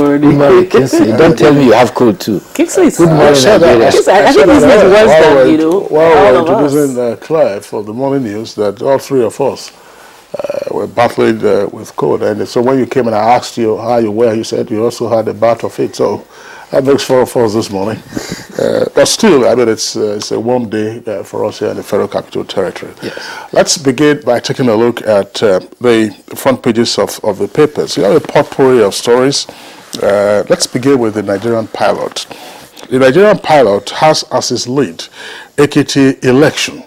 Good morning, Kingsley. Don't tell me you have cold too. Kingsley, good morning, Nigeria. I think this is worse than, you know, while we're introducing Claire for the morning news, that all three of us were battling with cold. And so when you came and I asked you how you were, you said you also had a bout of it. So that makes 4 of us this morning. But still, I mean, it's a warm day for us here in the Federal Capital Territory. Yes. Let's begin by taking a look at the front pages of the papers. You have a potpourri of stories. Let's begin with the Nigerian pilot. The Nigerian pilot has as his lead Ekiti election.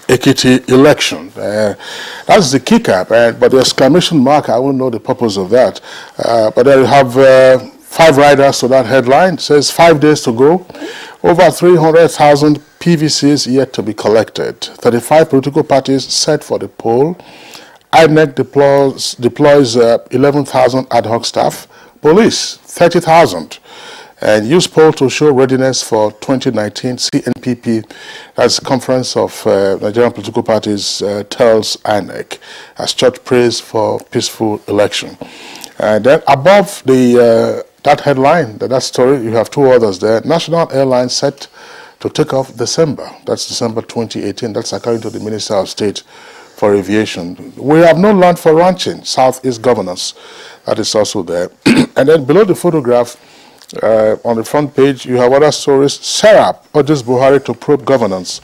Ekiti election. That's the kicker, but the exclamation mark, I won't know the purpose of that. But then you have 5 riders to that headline. It says 5 days to go. Over 300,000 PVCs yet to be collected. 35 political parties set for the poll. INEC deploys 11,000 ad hoc staff. Police, 30,000. And use poll to show readiness for 2019 CNPP, as Conference of Nigerian Political Parties tells INEC, as church prays for peaceful election. And then above the that headline, that story, you have 2 others there. National Airlines set to take off December. That's December 2018. That's according to the Minister of State for Aviation. We have no land for ranching. Southeast governance. That is also there. And then below the photograph, on the front page, you have other stories. Serap urges Buhari to probe governance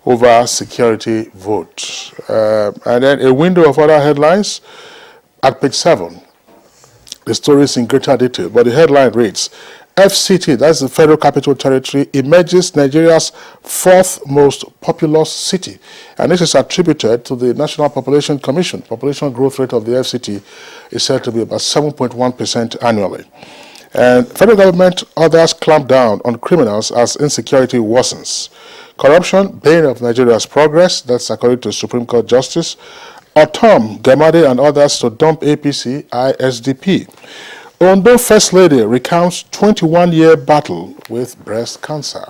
over security vote. And then a window of other headlines at page 7. The story is in greater detail, but the headline reads, FCT, that's the Federal Capital Territory, emerges Nigeria's 4th most populous city. And this is attributed to the National Population Commission. Population growth rate of the FCT is said to be about 7.1% annually. And federal government orders clamp down on criminals as insecurity worsens. Corruption, bane of Nigeria's progress, that's according to Supreme Court Justice. Otom, Gamade and others to dump APC, ISDP. Ondo First Lady recounts 21-year battle with breast cancer.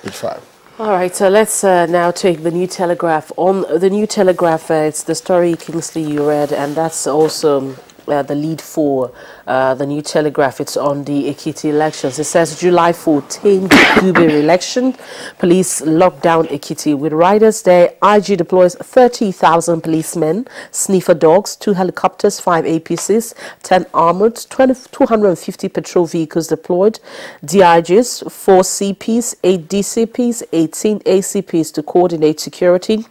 Page 5. All right, so let's now take the New Telegraph. On the New Telegraph, it's the story, Kingsley, you read, and that's also the lead for the New Telegraph. It's on the Ekiti elections. It says July 14th, Gube election. Police lock down Ekiti with riders there. IG deploys 30,000 policemen, sniffer dogs, 2 helicopters, 5 APCs, 10 armored, 250 patrol vehicles deployed, DIGs, 4 CPs, 8 DCPs, 18 ACPs to coordinate security.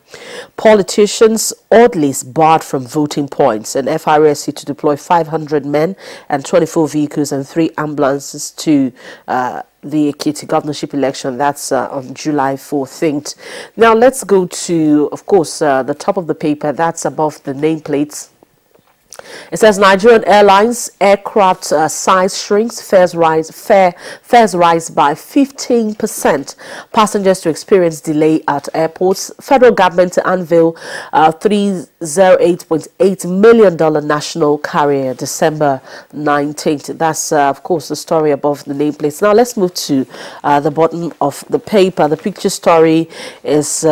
Politicians, oddly barred from voting points, and FRSC to deploy 500 men and 24 vehicles and 3 ambulances to the Ekiti governorship election. That's on July 14th. Now let's go to, of course, the top of the paper. That's above the nameplates. It says Nigerian Airlines aircraft size shrinks, fares rise by 15%. Passengers to experience delay at airports. Federal government to unveil $308.8 million national carrier December 19th. That's, of course, the story above the nameplates. Now let's move to the bottom of the paper. The picture story is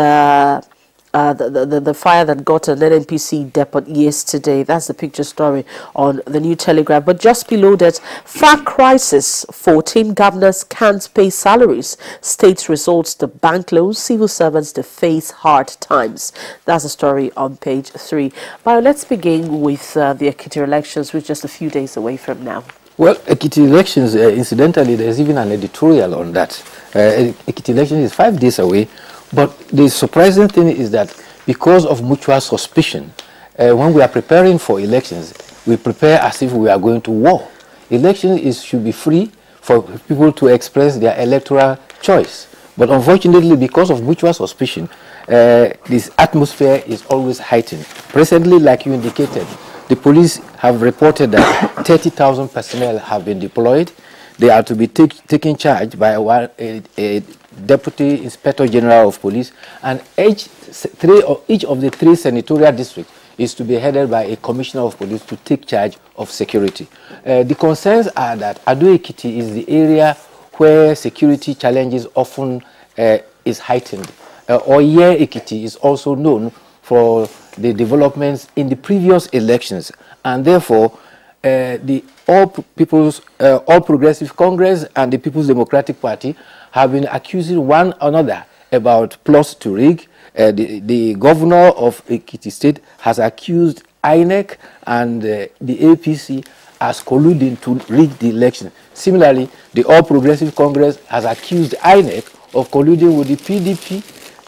the fire that got an NNPC depot yesterday. That's the picture story on the New Telegraph. But just below that, FAC crisis, 14 governors can't pay salaries. States results to bank loans, civil servants to face hard times. That's the story on page 3. But let's begin with the Ekiti elections, which is just a few days away from now. Well, Ekiti elections, incidentally, there's even an editorial on that. Ekiti elections is 5 days away. But the surprising thing is that because of mutual suspicion, when we are preparing for elections, we prepare as if we are going to war. Elections should be free for people to express their electoral choice. But unfortunately, because of mutual suspicion, this atmosphere is always heightened. Presently, like you indicated, the police have reported that 30,000 personnel have been deployed. They are to be taken charge by a Deputy Inspector General of Police, and each of the 3 senatorial districts is to be headed by a Commissioner of Police to take charge of security. The concerns are that Ado Ekiti is the area where security challenges often is heightened. Oye Ekiti is also known for the developments in the previous elections, and therefore the All Progressive Congress and the People's Democratic Party have been accusing one another about plots to rig. The governor of Ekiti State has accused INEC and the APC as colluding to rig the election. Similarly, the All Progressive Congress has accused INEC of colluding with the PDP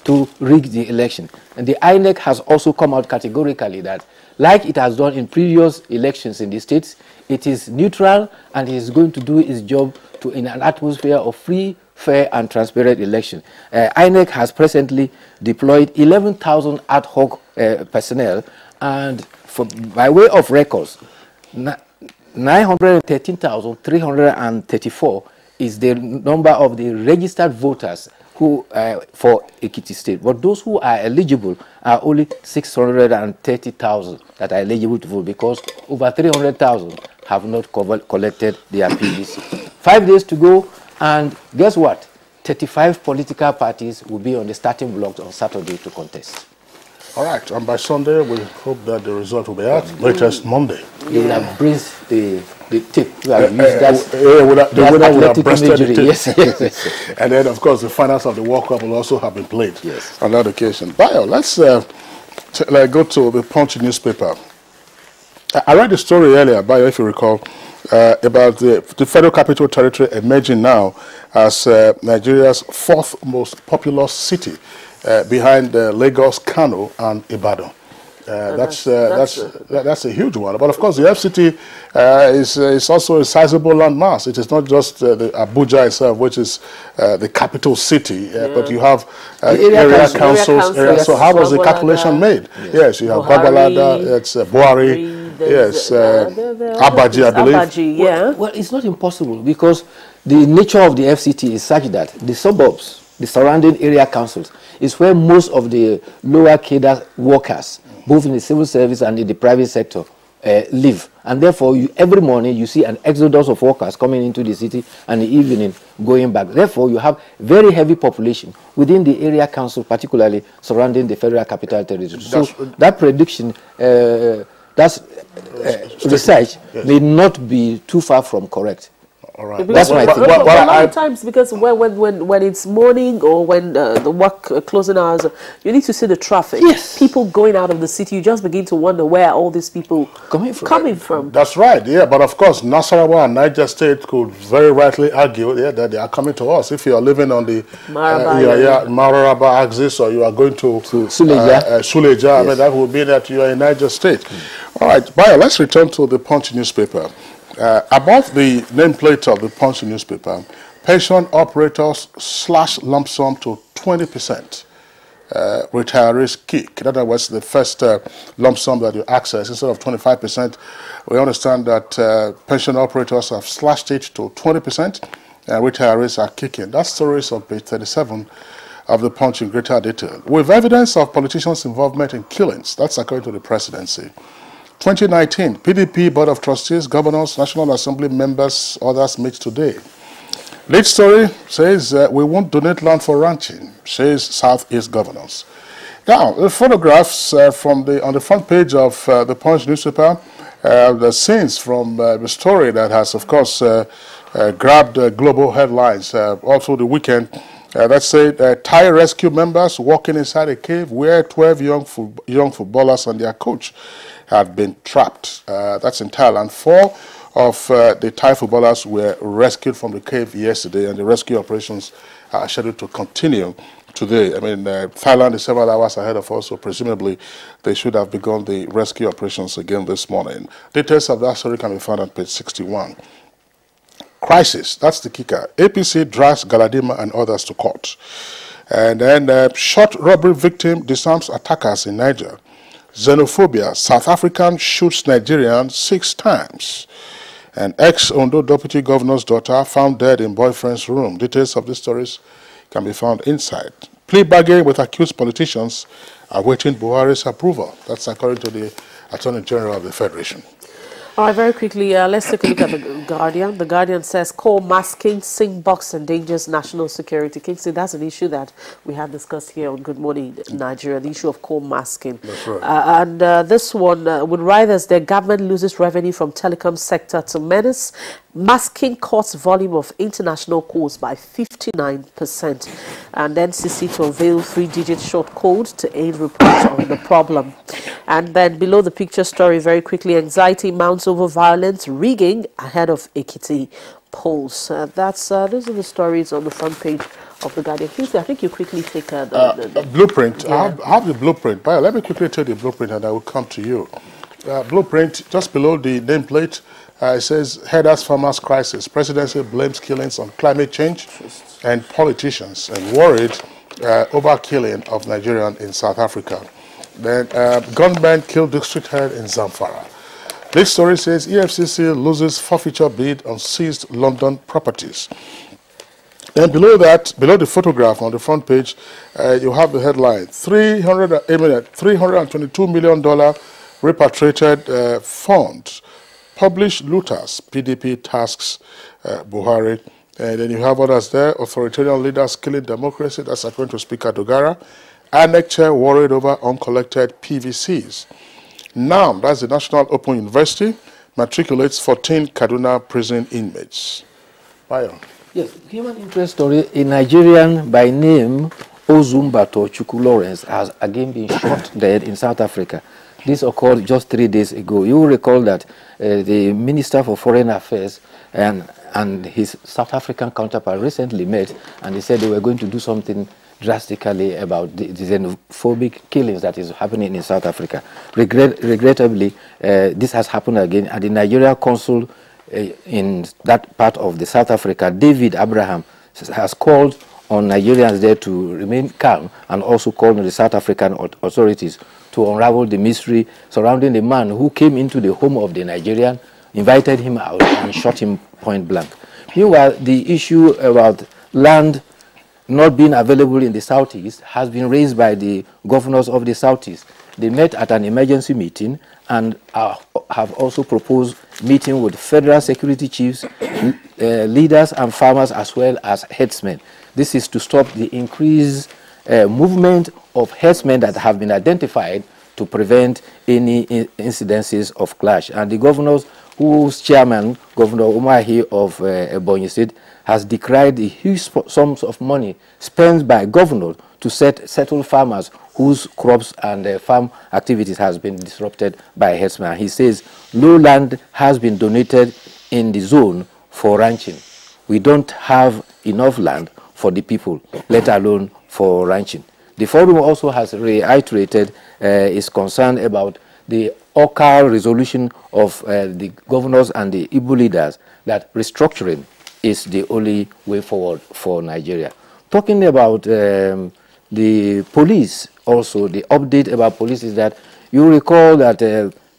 to rig the election. And the INEC has also come out categorically that, like it has done in previous elections in the states, it is neutral and it is going to do its job in an atmosphere of free, fair and transparent election. INEC has presently deployed 11,000 ad hoc personnel, and by way of records, 913,334 is the number of the registered voters who for Ekiti State. But those who are eligible are only 630,000 that are eligible to vote, because over 300,000 have not collected their PVC. 5 days to go, and guess what? 35 political parties will be on the starting blocks on Saturday to contest. All right, and by Sunday, we hope that the result will be out, latest Monday. They will have breathed the tip. They would have breasted the tip. Yes, yes, yes. And then, of course, the finals of the World Cup will also have been played on that occasion. Bayo, let's go to the Punch newspaper. I read the story earlier, Bayo, if you recall, about the Federal Capital Territory emerging now as Nigeria's fourth most populous city, behind Lagos, Kano, and Ibadan. That's a huge one. But of course, the FCT is also a sizable landmass. It is not just the Abuja itself, which is the capital city, but you have area councils. So how was the calculation made? Yes, you have Babalada, it's Buhari, yes, Abaji, I believe. Abaji, yeah. Well, it's not impossible, because the nature of the FCT is such that the suburbs, the surrounding area councils, is where most of the lower cadre workers, both in the civil service and in the private sector, live. And therefore, every morning you see an exodus of workers coming into the city, and in the evening going back. Therefore, you have very heavy population within the area council, particularly surrounding the Federal Capital Territory. So that prediction, research may not be too far from correct. All right. That's right. A lot of times, because when it's morning or when the work closing hours, you need to see the traffic. Yes. People going out of the city, you just begin to wonder where all these people coming from. That's right, yeah. But of course, Nasarawa and Niger State could very rightly argue that they are coming to us. If you are living on the Mararaba axis, or you are going to Suleja, yes. I mean, that would mean that you are in Niger State. All right, Bayo, let's return to the Punch newspaper. Above the nameplate of the Punch newspaper, pension operators slash lump sum to 20%. Retirees kick. In other words, the first lump sum that you access, instead of 25%, we understand that pension operators have slashed it to 20%, and retirees are kicking. That story is on page 37 of the Punch in greater detail. With evidence of politicians' involvement in killings, that's according to the presidency. 2019, PDP Board of Trustees, Governors, National Assembly members, others meet today. Lead story says, we won't donate land for ranching, says Southeast Governors. Now, the photographs on the front page of the Punch newspaper, the scenes from the story that has, of course, grabbed global headlines all through the weekend. That said, Thai rescue members walking inside a cave where 12 young footballers and their coach had been trapped. That's in Thailand. 4 of the Thai footballers were rescued from the cave yesterday, and the rescue operations are scheduled to continue today. I mean, Thailand is several hours ahead of us, so presumably they should have begun the rescue operations again this morning. Details of that story can be found on page 61. Crisis, that's the kicker. APC drags Galadima and others to court. And then shot robbery victim disarms attackers in Niger. Xenophobia, South African shoots Nigerian 6 times. And ex-Ondo deputy governor's daughter found dead in boyfriend's room. Details of these stories can be found inside. Plea bargain with accused politicians awaiting Buhari's approval. That's according to the Attorney General of the Federation. All right, very quickly, let's take a look at the Guardian. The Guardian says, "Call masking, sing box endangers national security." Kingsley, that's an issue that we have discussed here on Good Morning Nigeria, the issue of call masking. That's right. And this one, would riders, the government loses revenue from telecom sector to menace. Masking cuts volume of international calls by 59%. And then NCC to unveil 3-digit short code to aid reports on the problem. And then below the picture story, very quickly, anxiety mounts over violence, rigging ahead of Ekiti polls. Those are the stories on the front page of the Guardian. Please, I think you quickly take the blueprint. Yeah. I have the blueprint. But let me quickly take the blueprint and I will come to you. Blueprint, just below the nameplate, it says, Headers Farmers Crisis. Presidency blames killings on climate change and politicians and worried over killing of Nigerian in South Africa. Then gunman killed district head in Zamfara. This story says EFCC loses forfeiture bid on seized London properties. Then below that, below the photograph on the front page, you have the headline, $322 million repatriated funds. Published looters, PDP tasks Buhari. And then you have others there, authoritarian leaders killing democracy, that's according to Speaker Dogara. INEC chair worried over uncollected PVCs. Now, that's the National Open University, matriculates 14 Kaduna prison inmates. Bayo. Yes, human interest story. A Nigerian by name Ozumbato Chukwu Lawrence has again been shot dead in South Africa. This occurred just 3 days ago. You will recall that the Minister for Foreign Affairs and his South African counterpart recently met, and they said they were going to do something drastically about the xenophobic killings that is happening in South Africa. Regrettably, this has happened again, and the Nigeria consul in that part of the South Africa, David Abraham, has called on Nigerians there to remain calm and also called on the South African authorities to unravel the mystery surrounding the man who came into the home of the Nigerian, invited him out and shot him point blank. Meanwhile, the issue about land not being available in the Southeast has been raised by the governors of the Southeast. They met at an emergency meeting and have also proposed meeting with federal security chiefs, leaders and farmers as well as herdsmen. This is to stop the increased movement of herdsmen that have been identified to prevent any incidences of clash. And the governors, whose chairman, Governor Umahi of Ebonyi State, has decried the huge sums of money spent by governors to settle farmers whose crops and farm activities has been disrupted by herdsmen. He says low land has been donated in the zone for ranching. We don't have enough land for the people, let alone for ranching. The forum also has reiterated its concern about the OCAR resolution of the governors and the Igbo leaders that restructuring is the only way forward for Nigeria. Talking about the police also, the update about police is that you recall that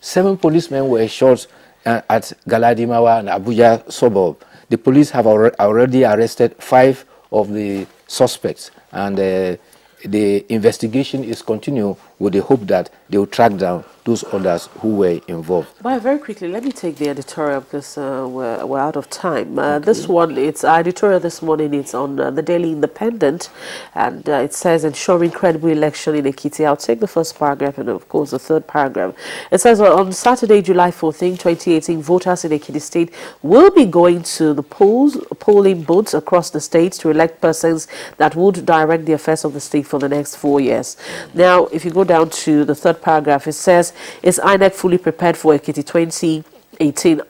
7 policemen were shot at Galadimawa and Abuja suburb. The police have already arrested 5 of the suspects, and the investigation is continuing with the hope that they will track down those others who were involved. But very quickly, let me take the editorial because we're out of time. This one, it's our editorial this morning. It's on the Daily Independent, and it says, ensuring credible election in Ekiti. I'll take the first paragraph and, of course, the third paragraph. It says, on Saturday, July 14, 2018, voters in Ekiti State will be going to the polling booths across the state to elect persons that would direct the affairs of the state for the next 4 years. Now, if you go down to the third paragraph, it says, is INEC fully prepared for Ekiti 2018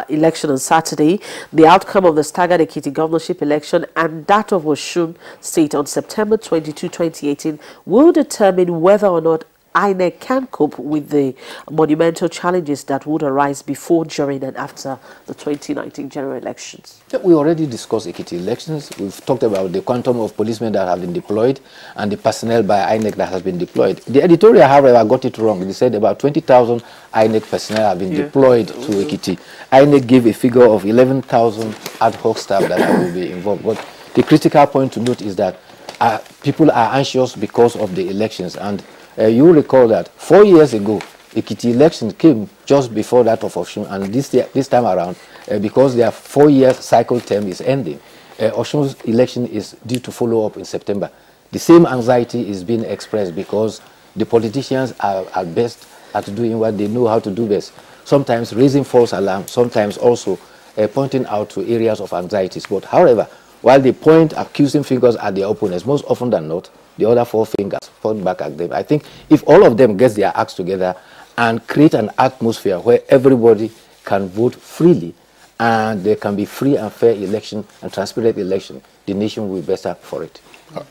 election on Saturday? The outcome of the staggered Ekiti governorship election and that of Osun State on September 22, 2018 will determine whether or not INEC can cope with the monumental challenges that would arise before, during and after the 2019 general elections. We already discussed Ekiti elections. We've talked about the quantum of policemen that have been deployed and the personnel by INEC that has been deployed. The editorial, however, got it wrong. They said about 20,000 INEC personnel have been deployed to Ekiti. INEC gave a figure of 11,000 ad hoc staff that will be involved. But the critical point to note is that people are anxious because of the elections, and you recall that 4 years ago, Ekiti election came just before that of Osun, and this time around, because their 4-year cycle term is ending, Osun's election is due to follow up in September. The same anxiety is being expressed because the politicians are at best at doing what they know how to do best. Sometimes raising false alarm, sometimes also pointing out to areas of anxieties. But however, while they point accusing fingers at their opponents, most often than not, the other 4 fingers point back at them. I think if all of them get their acts together and create an atmosphere where everybody can vote freely and there can be free and fair election and transparent election, the nation will be better for it.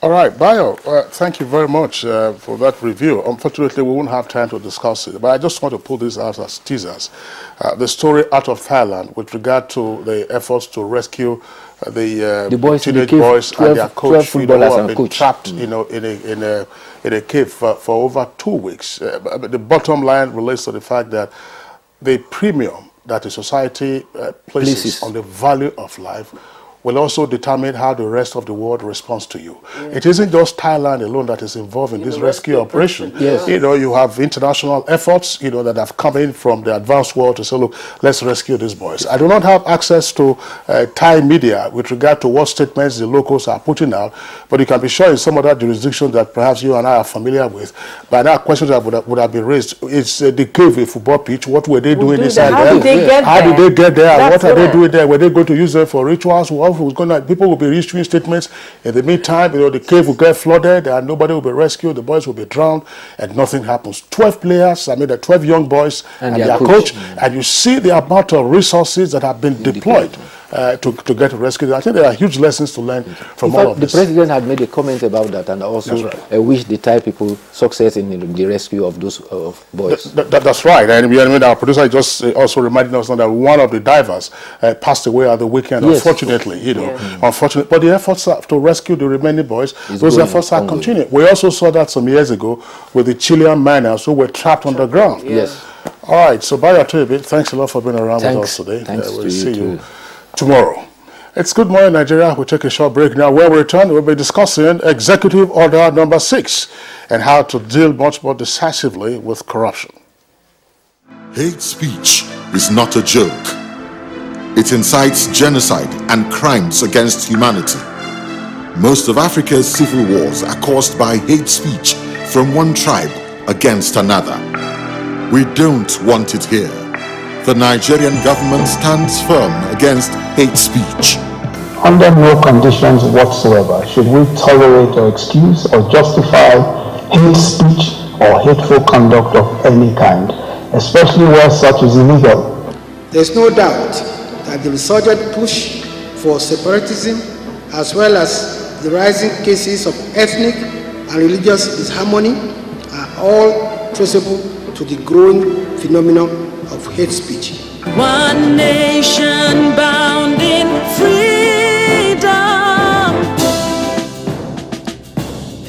All right, Bayo, thank you very much for that review. Unfortunately, we won't have time to discuss it, but I just want to pull this out as teasers. The story out of Thailand with regard to the efforts to rescue the boys teenage boys and their coach, who have been trapped, in a cave for over 2 weeks. But the bottom line relates to the fact that the premium that the society places on the value of life will also determine how the rest of the world responds to you. Yeah. It isn't just Thailand alone that is involved in this rescue operation. Yes. You have international efforts, that have come in from the advanced world to say, look, let's rescue these boys. I do not have access to Thai media with regard to what statements the locals are putting out, but you can be sure in some other jurisdictions that perhaps you and I are familiar with. By now, questions that would have been raised. It's the cave, a football pitch. What were they doing inside there? How did they get there? What are they doing there? Were they going to use them for rituals? People will be issuing statements. In the meantime, the cave will get flooded and nobody will be rescued. The boys will be drowned and nothing happens. 12 players, the 12 young boys and their coach. And you see the amount of resources that have been deployed to get rescued. I think there are huge lessons to learn from all of this. The president had made a comment about that and also wished the Thai people success in the rescue of those boys. That's right. And our producer just also reminded us that one of the divers passed away at the weekend, unfortunately. Unfortunately. But the efforts to rescue the remaining boys, those efforts are continuing. We also saw that some years ago with the Chilean miners who were trapped underground. Yes. All right. So, Bayo Tebe, thanks a lot for being around with us today. We'll see you tomorrow. It's Good Morning Nigeria. We'll take a short break now. When we return, we'll be discussing Executive Order number 6 and how to deal much more decisively with corruption. Hate speech is not a joke. It incites genocide and crimes against humanity. Most of Africa's civil wars are caused by hate speech from one tribe against another. We don't want it here. The Nigerian government stands firm against hate speech. Under no conditions whatsoever should we tolerate or excuse or justify hate speech or hateful conduct of any kind, especially where such is illegal. There's no doubt that the resurgent push for separatism, as well as the rising cases of ethnic and religious disharmony, are all traceable to the growing phenomenon of hate speech. One nation bound in freedom,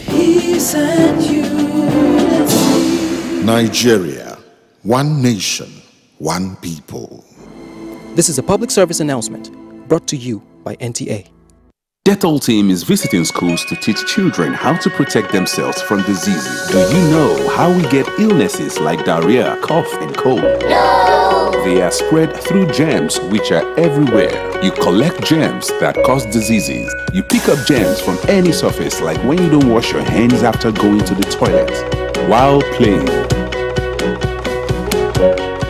peace and unity. Nigeria, one nation, one people. This is a public service announcement brought to you by NTA. Dettol team is visiting schools to teach children how to protect themselves from diseases. Do you know how we get illnesses like diarrhea, cough, and cold? No! They are spread through germs which are everywhere. You collect germs that cause diseases. You pick up germs from any surface, like when you don't wash your hands after going to the toilet, while playing.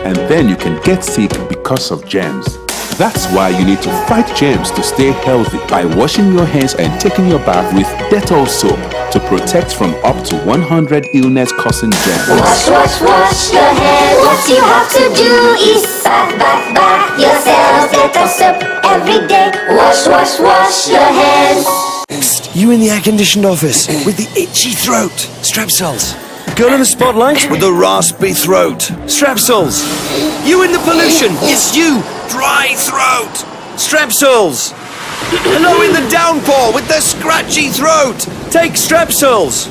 And then you can get sick because of germs. That's why you need to fight germs to stay healthy by washing your hands and taking your bath with Dettol soap to protect from up to 100 illness-causing germs. Wash, wash, wash your hands. What you have to do is bath yourself. Dettol soap every day. Wash, wash, wash your hands. Psst, you in the air-conditioned office with the itchy throat. Strepsils. Girl in the spotlight with the raspy throat. Strepsils. You in the pollution. It's you. Dry throat. Strepsils. Hello in the downpour with the scratchy throat. Take Strepsils.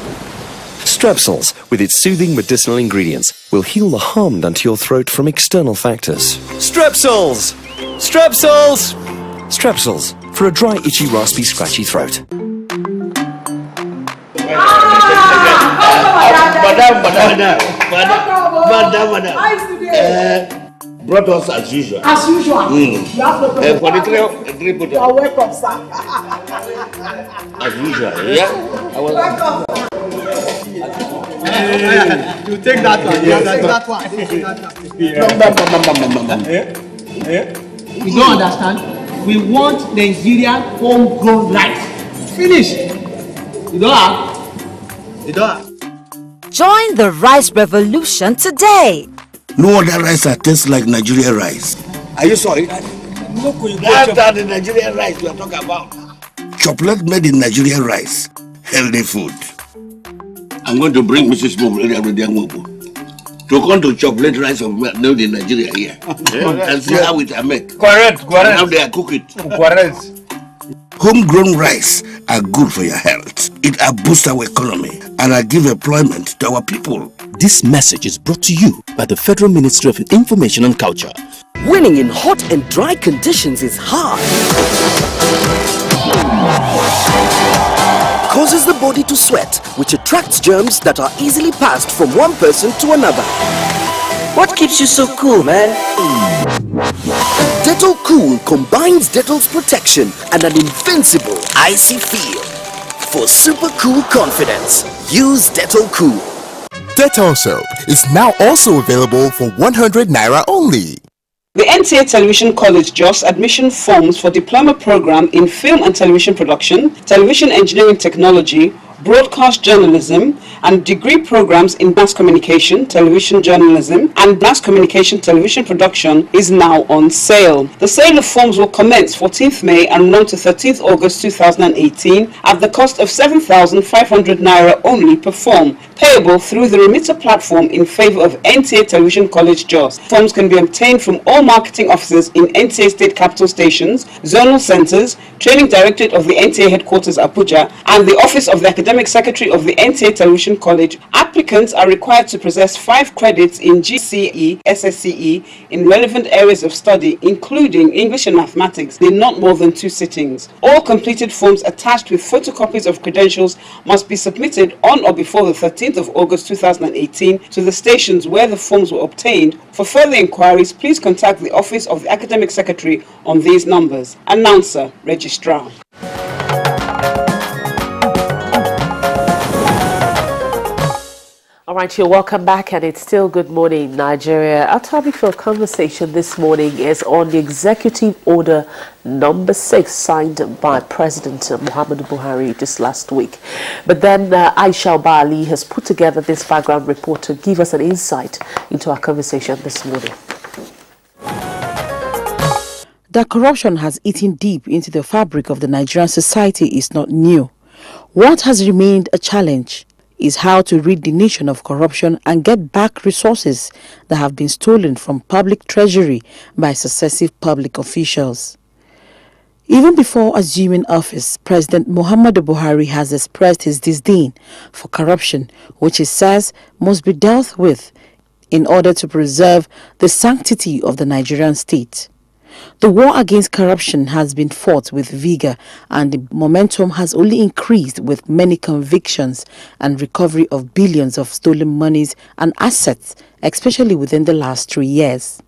Strepsils, with its soothing medicinal ingredients, will heal the harm done to your throat from external factors. Strepsils. Strepsils. Strepsils, for a dry, itchy, raspy, scratchy throat. Brought us as usual. As usual. You have no problem. For the three you are welcome, sir. As usual, yeah? Welcome. You take that one. Yeah, take that one. You don't understand? We want Nigerian homegrown rice. Finish. You don't have? You don't have? Join the rice revolution today. No other rice that tastes like Nigerian rice. Are you sorry? That's the Nigerian rice we are talking about. Chocolate made in Nigerian rice. Healthy food. I'm going to bring Mrs. Momo to come to chocolate rice of made in Nigeria here. And see how it are made. Correct. And how they are cook it. Correct. Homegrown rice are good for your health. It boosts our economy and give employment to our people. This message is brought to you by the Federal Ministry of Information and Culture. Winning in hot and dry conditions is hard. Causes the body to sweat, which attracts germs that are easily passed from one person to another. What keeps you so cool, man? Dettol Cool combines Dettol's protection and an invincible icy feel. For super cool confidence, use Dettol Cool. Dettol soap is now also available for 100 Naira only. The NTA Television College Jos admission forms for diploma program in film and television production, television engineering technology, broadcast journalism, and degree programs in mass communication, television journalism, and mass communication television production is now on sale. The sale of forms will commence 14th May and run to 13th August 2018 at the cost of 7,500 Naira only per form, payable through the remitter platform in favor of NTA Television College Jos. Forms can be obtained from all marketing offices in NTA State Capital Stations, zonal centers, Training Directorate of the NTA Headquarters Abuja, and the Office of the Academic Secretary of the NTA Television College. Applicants are required to possess 5 credits in GCE, SSCE in relevant areas of study, including English and Mathematics, in not more than 2 sittings. All completed forms attached with photocopies of credentials must be submitted on or before the 13th of August 2018 to the stations where the forms were obtained. For further inquiries, please contact the Office of the Academic Secretary on these numbers. Announcer, Registrar. All right, you're welcome back, and it's still Good Morning Nigeria. Our topic for conversation this morning is on the Executive Order number 6 signed by President Muhammadu Buhari this last week. But then Aisha Bali has put together this background report to give us an insight into our conversation this morning. That corruption has eaten deep into the fabric of the Nigerian society is not new. What has remained a challenge is how to rid the nation of corruption and get back resources that have been stolen from public treasury by successive public officials. Even before assuming office, President Muhammadu Buhari has expressed his disdain for corruption, which he says must be dealt with in order to preserve the sanctity of the Nigerian state. The war against corruption has been fought with vigor, and the momentum has only increased with many convictions and recovery of billions of stolen monies and assets, especially within the last 3 years.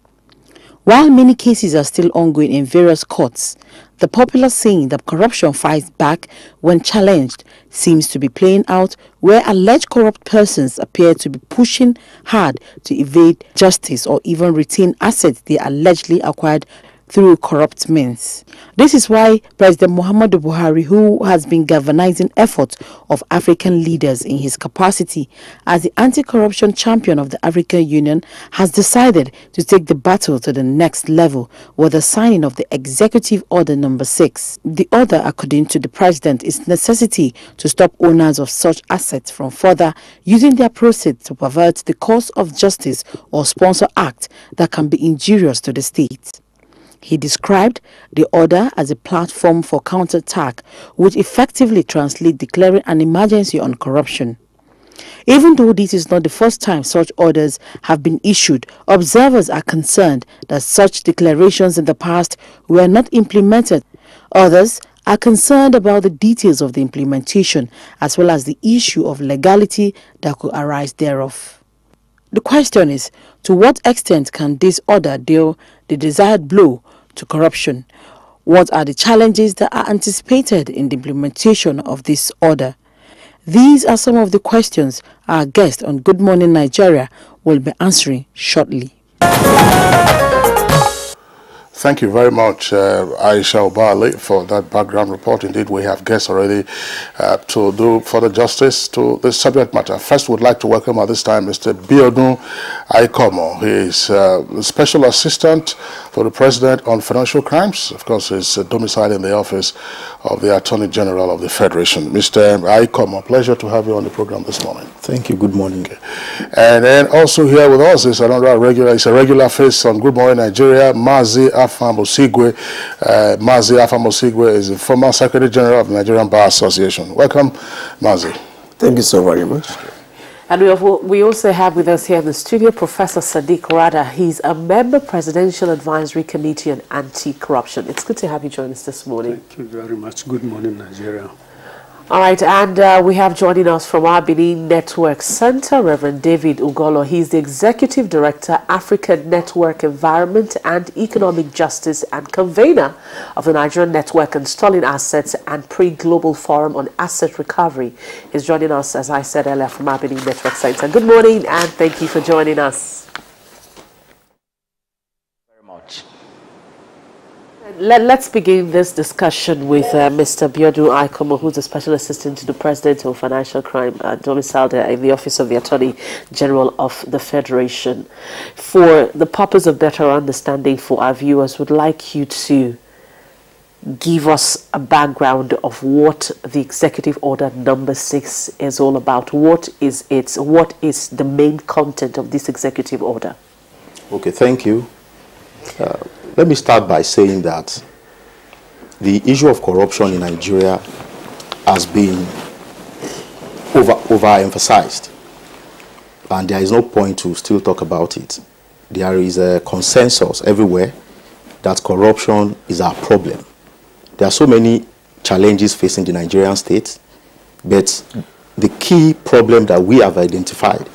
While many cases are still ongoing in various courts, the popular saying that corruption fights back when challenged seems to be playing out, where alleged corrupt persons appear to be pushing hard to evade justice or even retain assets they allegedly acquired through corrupt means. This is why President Muhammadu Buhari, who has been galvanizing efforts of African leaders in his capacity as the anti-corruption champion of the African Union, has decided to take the battle to the next level with the signing of the Executive Order number 6. The order, according to the President, is necessity to stop owners of such assets from further using their proceeds to pervert the course of justice or sponsor acts that can be injurious to the state. He described the order as a platform for counterattack, which effectively translates declaring an emergency on corruption. Even though this is not the first time such orders have been issued, observers are concerned that such declarations in the past were not implemented. Others are concerned about the details of the implementation, as well as the issue of legality that could arise thereof. The question is, to what extent can this order deal the desired blow to corruption? What are the challenges that are anticipated in the implementation of this order? These are some of the questions our guest on Good Morning Nigeria will be answering shortly. Thank you very much, Aisha Obali, for that background report. Indeed, we have guests already to do further justice to this subject matter. First, we'd like to welcome at this time Mr. Biodun Aikomo. He is the Special Assistant for the President on Financial Crimes. Of course, he's domiciled in the office of the Attorney General of the Federation. Mr. Aikomo, pleasure to have you on the program this morning. Thank you. Good morning. Okay. And then also here with us is another regular face on Good Morning Nigeria, Mazi Afamosigwe. Mazi Afamosigwe is the former Secretary General of the Nigerian Bar Association. Welcome, Mazi. Thank you so very much. And we also have with us here in the studio Professor Sadiq Rada. He's a member Presidential Advisory Committee on Anti-Corruption. It's good to have you join us this morning. Thank you very much. Good morning, Nigeria. All right, and we have joining us from our Benin Network Center, Reverend David Ugolo. He's the Executive Director, African Network Environment and Economic Justice and convener of the Nigerian Network on Stolen Assets and Pre-Global Forum on Asset Recovery. He's joining us, as I said earlier, from our Benin Network Center. Good morning, and thank you for joining us. Let's begin this discussion with Mr. Biodun Aikomo, who's the Special Assistant to the President on Financial Crime, domiciled in the Office of the Attorney General of the Federation. For the purpose of better understanding for our viewers, would like you to give us a background of what the Executive Order number 6 is all about. What is it? What is the main content of this Executive Order? Okay, thank you. Let me start by saying that the issue of corruption in Nigeria has been overemphasized, and there is no point to still talk about it. There is a consensus everywhere that corruption is our problem. There are so many challenges facing the Nigerian state, but the key problem that we have identified,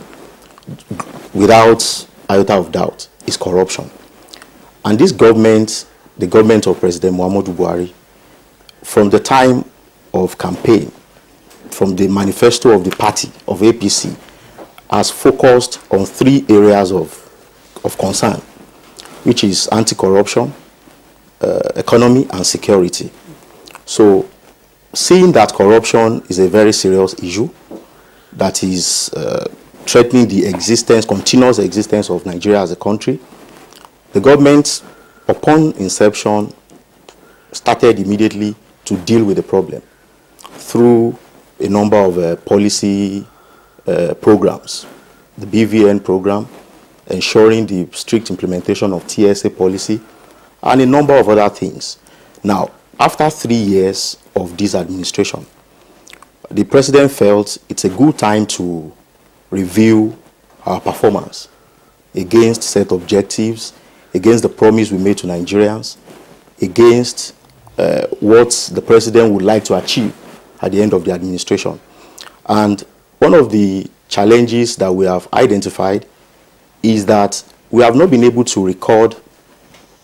without iota of doubt, is corruption. And this government, the government of President Muhammadu Buhari, from the time of campaign, from the manifesto of the party of APC, has focused on 3 areas of concern, which is anti-corruption, economy, and security. So, seeing that corruption is a very serious issue that is threatening the continuous existence of Nigeria as a country, the government, upon inception, started immediately to deal with the problem through a number of policy programs. The BVN program, ensuring the strict implementation of TSA policy, and a number of other things. Now, after 3 years of this administration, the president felt it's a good time to review our performance against set objectives, against the promise we made to Nigerians, against what the president would like to achieve at the end of the administration. And one of the challenges that we have identified is that we have not been able to record,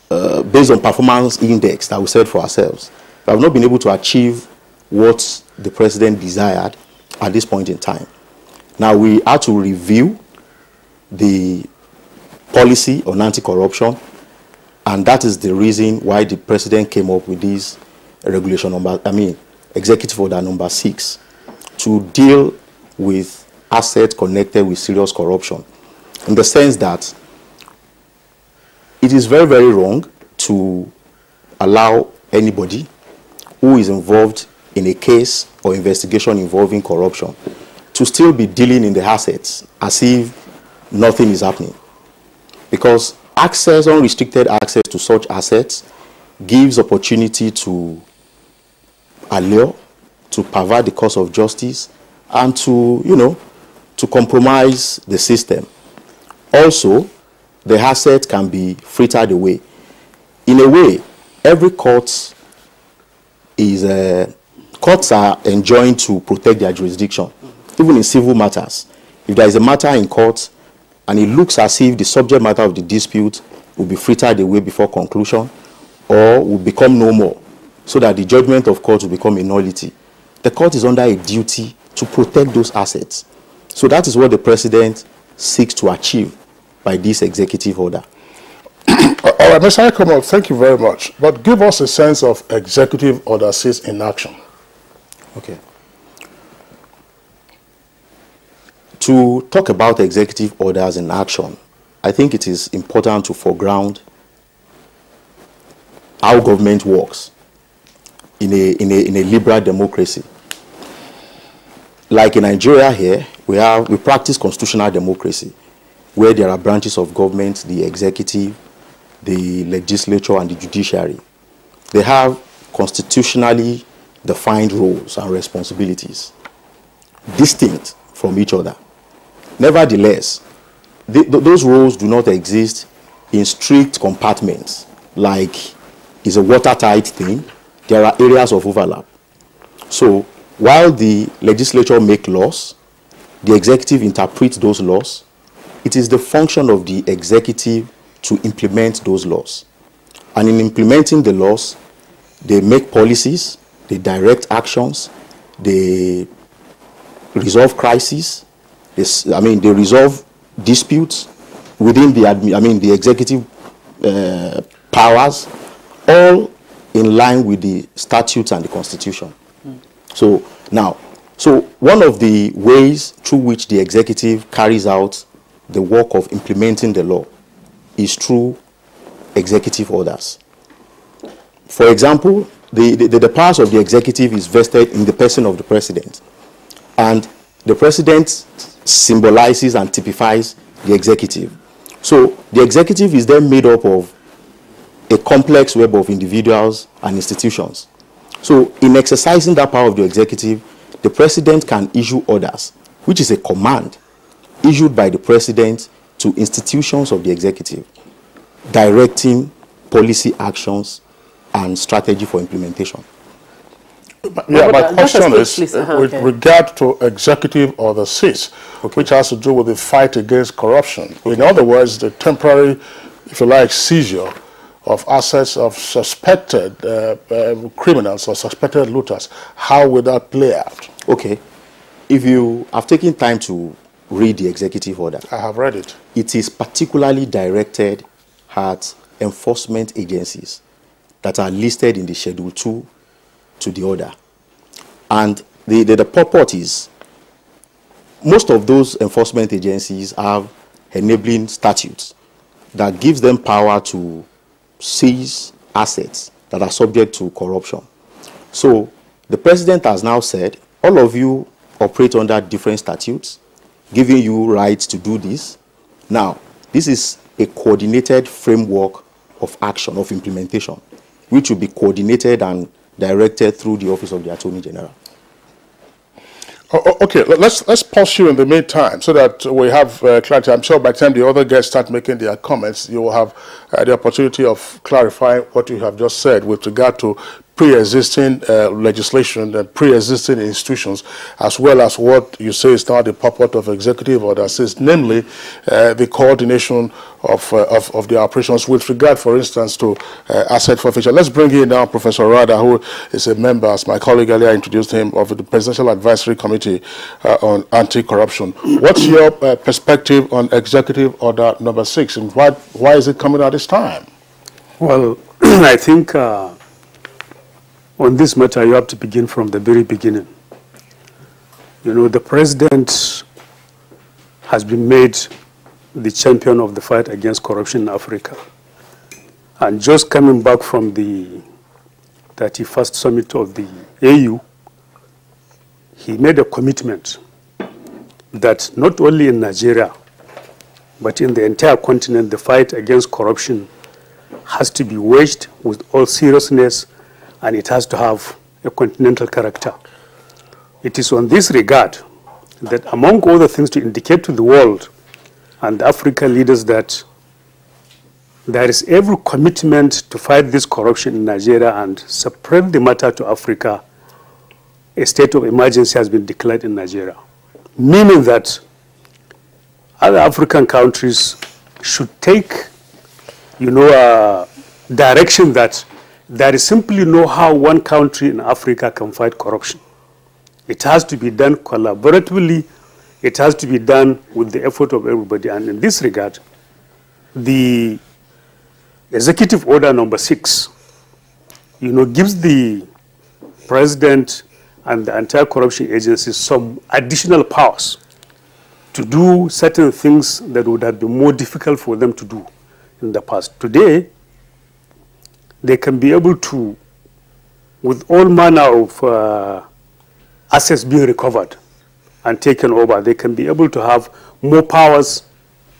based on performance index that we set for ourselves, we have not been able to achieve what the president desired at this point in time. Now we had to review the policy on anti-corruption, and that is the reason why the president came up with this Executive Order number 6, to deal with assets connected with serious corruption, in the sense that it is very, very wrong to allow anybody who is involved in a case or investigation involving corruption to still be dealing in the assets as if nothing is happening. Because unrestricted access to such assets gives opportunity to allure, to pervert the cause of justice, and to compromise the system. Also, the asset can be frittered away. In a way, every courts are enjoined to protect their jurisdiction, even in civil matters. If there is a matter in court and it looks as if the subject matter of the dispute will be frittered away before conclusion or will become no more, so that the judgment of court will become a nullity, the court is under a duty to protect those assets. So that is what the president seeks to achieve by this executive order. All right, Mr. Aikomo, thank you very much. But give us a sense of executive order 6 in action. Okay. To talk about executive orders in action, I think it is important to foreground how government works in a liberal democracy. Like in Nigeria here, we practice constitutional democracy, where there are branches of government, the executive, the legislature, and the judiciary. They have constitutionally defined roles and responsibilities, distinct from each other. Nevertheless, those roles do not exist in strict compartments, like it's a watertight thing. There are areas of overlap. So while the legislature make laws, the executive interprets those laws, it is the function of the executive to implement those laws. And in implementing the laws, they make policies, they direct actions, they resolve crises, they resolve disputes within the executive powers, all in line with the statutes and the Constitution. So one of the ways through which the executive carries out the work of implementing the law is through executive orders. For example, the powers of the executive is vested in the person of the president. And the president symbolizes and typifies the executive. So the executive is then made up of a complex web of individuals and institutions. So in exercising that power of the executive, the president can issue orders, which is a command issued by the president to institutions of the executive, directing policy actions and strategy for implementation. Yeah, my question is with regard to executive order 6, which has to do with the fight against corruption. In other words, the temporary, if you like, seizure of assets of suspected criminals or suspected looters. How will that play out? Okay. If you have taken time to read the executive order, I have read it. It is particularly directed at enforcement agencies that are listed in the Schedule 2 to the order. And the purport is, most of those enforcement agencies have enabling statutes that gives them power to seize assets that are subject to corruption. So the president has now said, all of you operate under different statutes, giving you rights to do this. Now, this is a coordinated framework of action, of implementation, which will be coordinated and directed through the Office of the Attorney General. Okay, let's pause you in the meantime so that we have clarity. I'm sure by the time the other guests start making their comments, you will have the opportunity of clarifying what you have just said with regard to pre-existing legislation and pre-existing institutions, as well as what you say is now the purport of executive order 6, namely the coordination of the operations with regard, for instance, to asset forfeiture. Let's bring in now Professor Rada, who is a member, as my colleague earlier introduced him, of the Presidential Advisory Committee on Anti-Corruption. What's your perspective on executive order number 6, and why is it coming at this time? Well, I think on this matter, you have to begin from the very beginning. You know, the president has been made the champion of the fight against corruption in Africa. And just coming back from the 31st summit of the AU, he made a commitment that not only in Nigeria, but in the entire continent, the fight against corruption has to be waged with all seriousness, and it has to have a continental character. It is on this regard that, among other things, to indicate to the world and the African leaders that there is every commitment to fight this corruption in Nigeria and spread the matter to Africa, a state of emergency has been declared in Nigeria, meaning that other African countries should take, you know, a direction that there is simply no how one country in Africa can fight corruption. It has to be done collaboratively. It has to be done with the effort of everybody. And in this regard, the Executive Order number 6, you know, gives the president and the anti-corruption agencies some additional powers to do certain things that would have been more difficult for them to do in the past. Today, they can be able to, with all manner of assets being recovered and taken over, they can be able to have more powers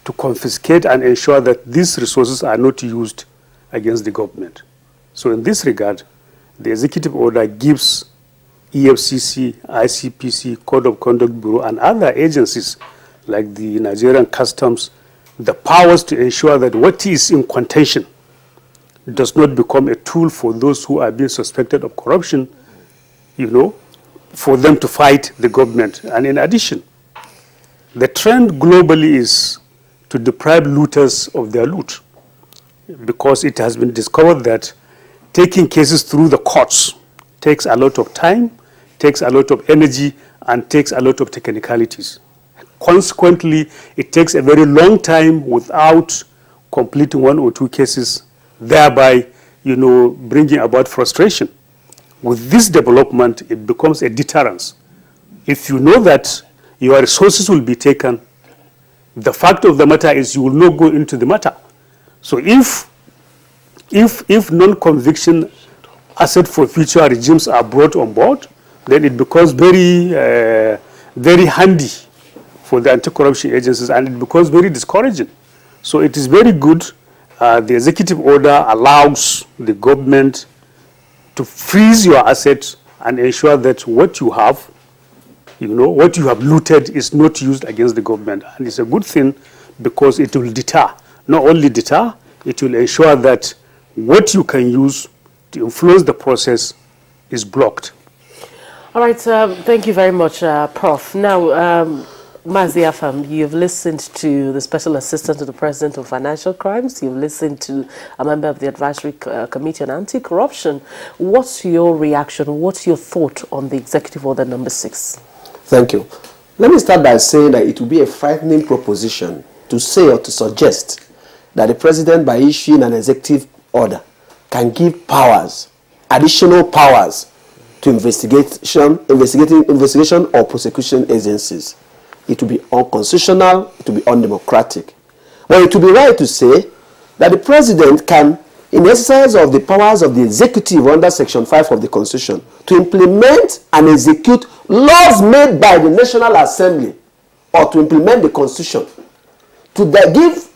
to confiscate and ensure that these resources are not used against the government. So in this regard, the executive order gives EFCC, ICPC, Code of Conduct Bureau, and other agencies like the Nigerian Customs the powers to ensure that what is in contention does not become a tool for those who are being suspected of corruption, you know, for them to fight the government. And in addition, the trend globally is to deprive looters of their loot, because it has been discovered that taking cases through the courts takes a lot of time, takes a lot of energy, and takes a lot of technicalities. Consequently, it takes a very long time without completing 1 or 2 cases, thereby, you know, bringing about frustration. With this development, it becomes a deterrence. If you know that your resources will be taken, the fact of the matter is you will not go into the matter. So if non-conviction asset for future regimes are brought on board, then it becomes very, very handy for the anti-corruption agencies, and it becomes very discouraging. So it is very good. The executive order allows the government to freeze your assets and ensure that what you have, you know, what you have looted is not used against the government. And it's a good thing because it will deter. Not only deter, it will ensure that what you can use to influence the process is blocked. All right, thank you very much, Prof. Now, Mazi Afam, you've listened to the Special Assistant to the President on Financial Crimes. You've listened to a member of the Advisory Committee on Anti-Corruption. What's your reaction? What's your thought on the Executive Order number 6? Thank you. Let me start by saying that it will be a frightening proposition to say or to suggest that the President, by issuing an executive order, can give powers, additional powers, to investigation or prosecution agencies. It will be unconstitutional, it will be undemocratic. Well, it will be right to say that the President can, in exercise of the powers of the executive under Section 5 of the Constitution, to implement and execute laws made by the National Assembly or to implement the Constitution, to give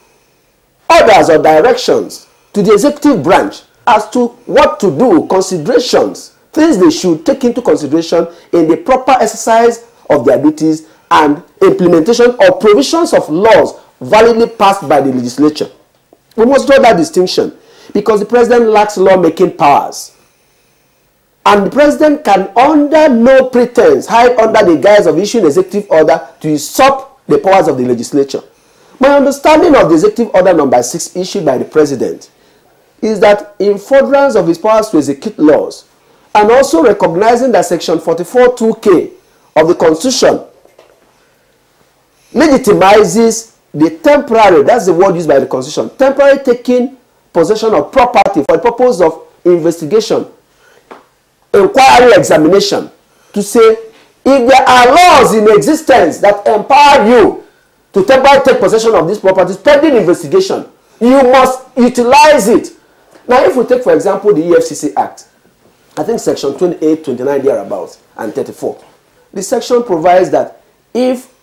orders or directions to the executive branch as to what to do, considerations, things they should take into consideration in the proper exercise of their duties and implementation of provisions of laws validly passed by the legislature. We must draw that distinction because the President lacks lawmaking powers. And the President can, under no pretense, hide under the guise of issuing executive order to usurp the powers of the legislature. My understanding of the Executive Order number 6 issued by the President is that in furtherance of his powers to execute laws, and also recognizing that Section 44(2)(k) of the Constitution legitimizes the temporary, that's the word used by the Constitution, temporary taking possession of property for the purpose of investigation, inquiry, examination, to say if there are laws in existence that empower you to temporarily take possession of these properties pending investigation, you must utilize it. Now, if we take, for example, the EFCC Act, I think Section 28, 29 thereabouts, and 34, the section provides that if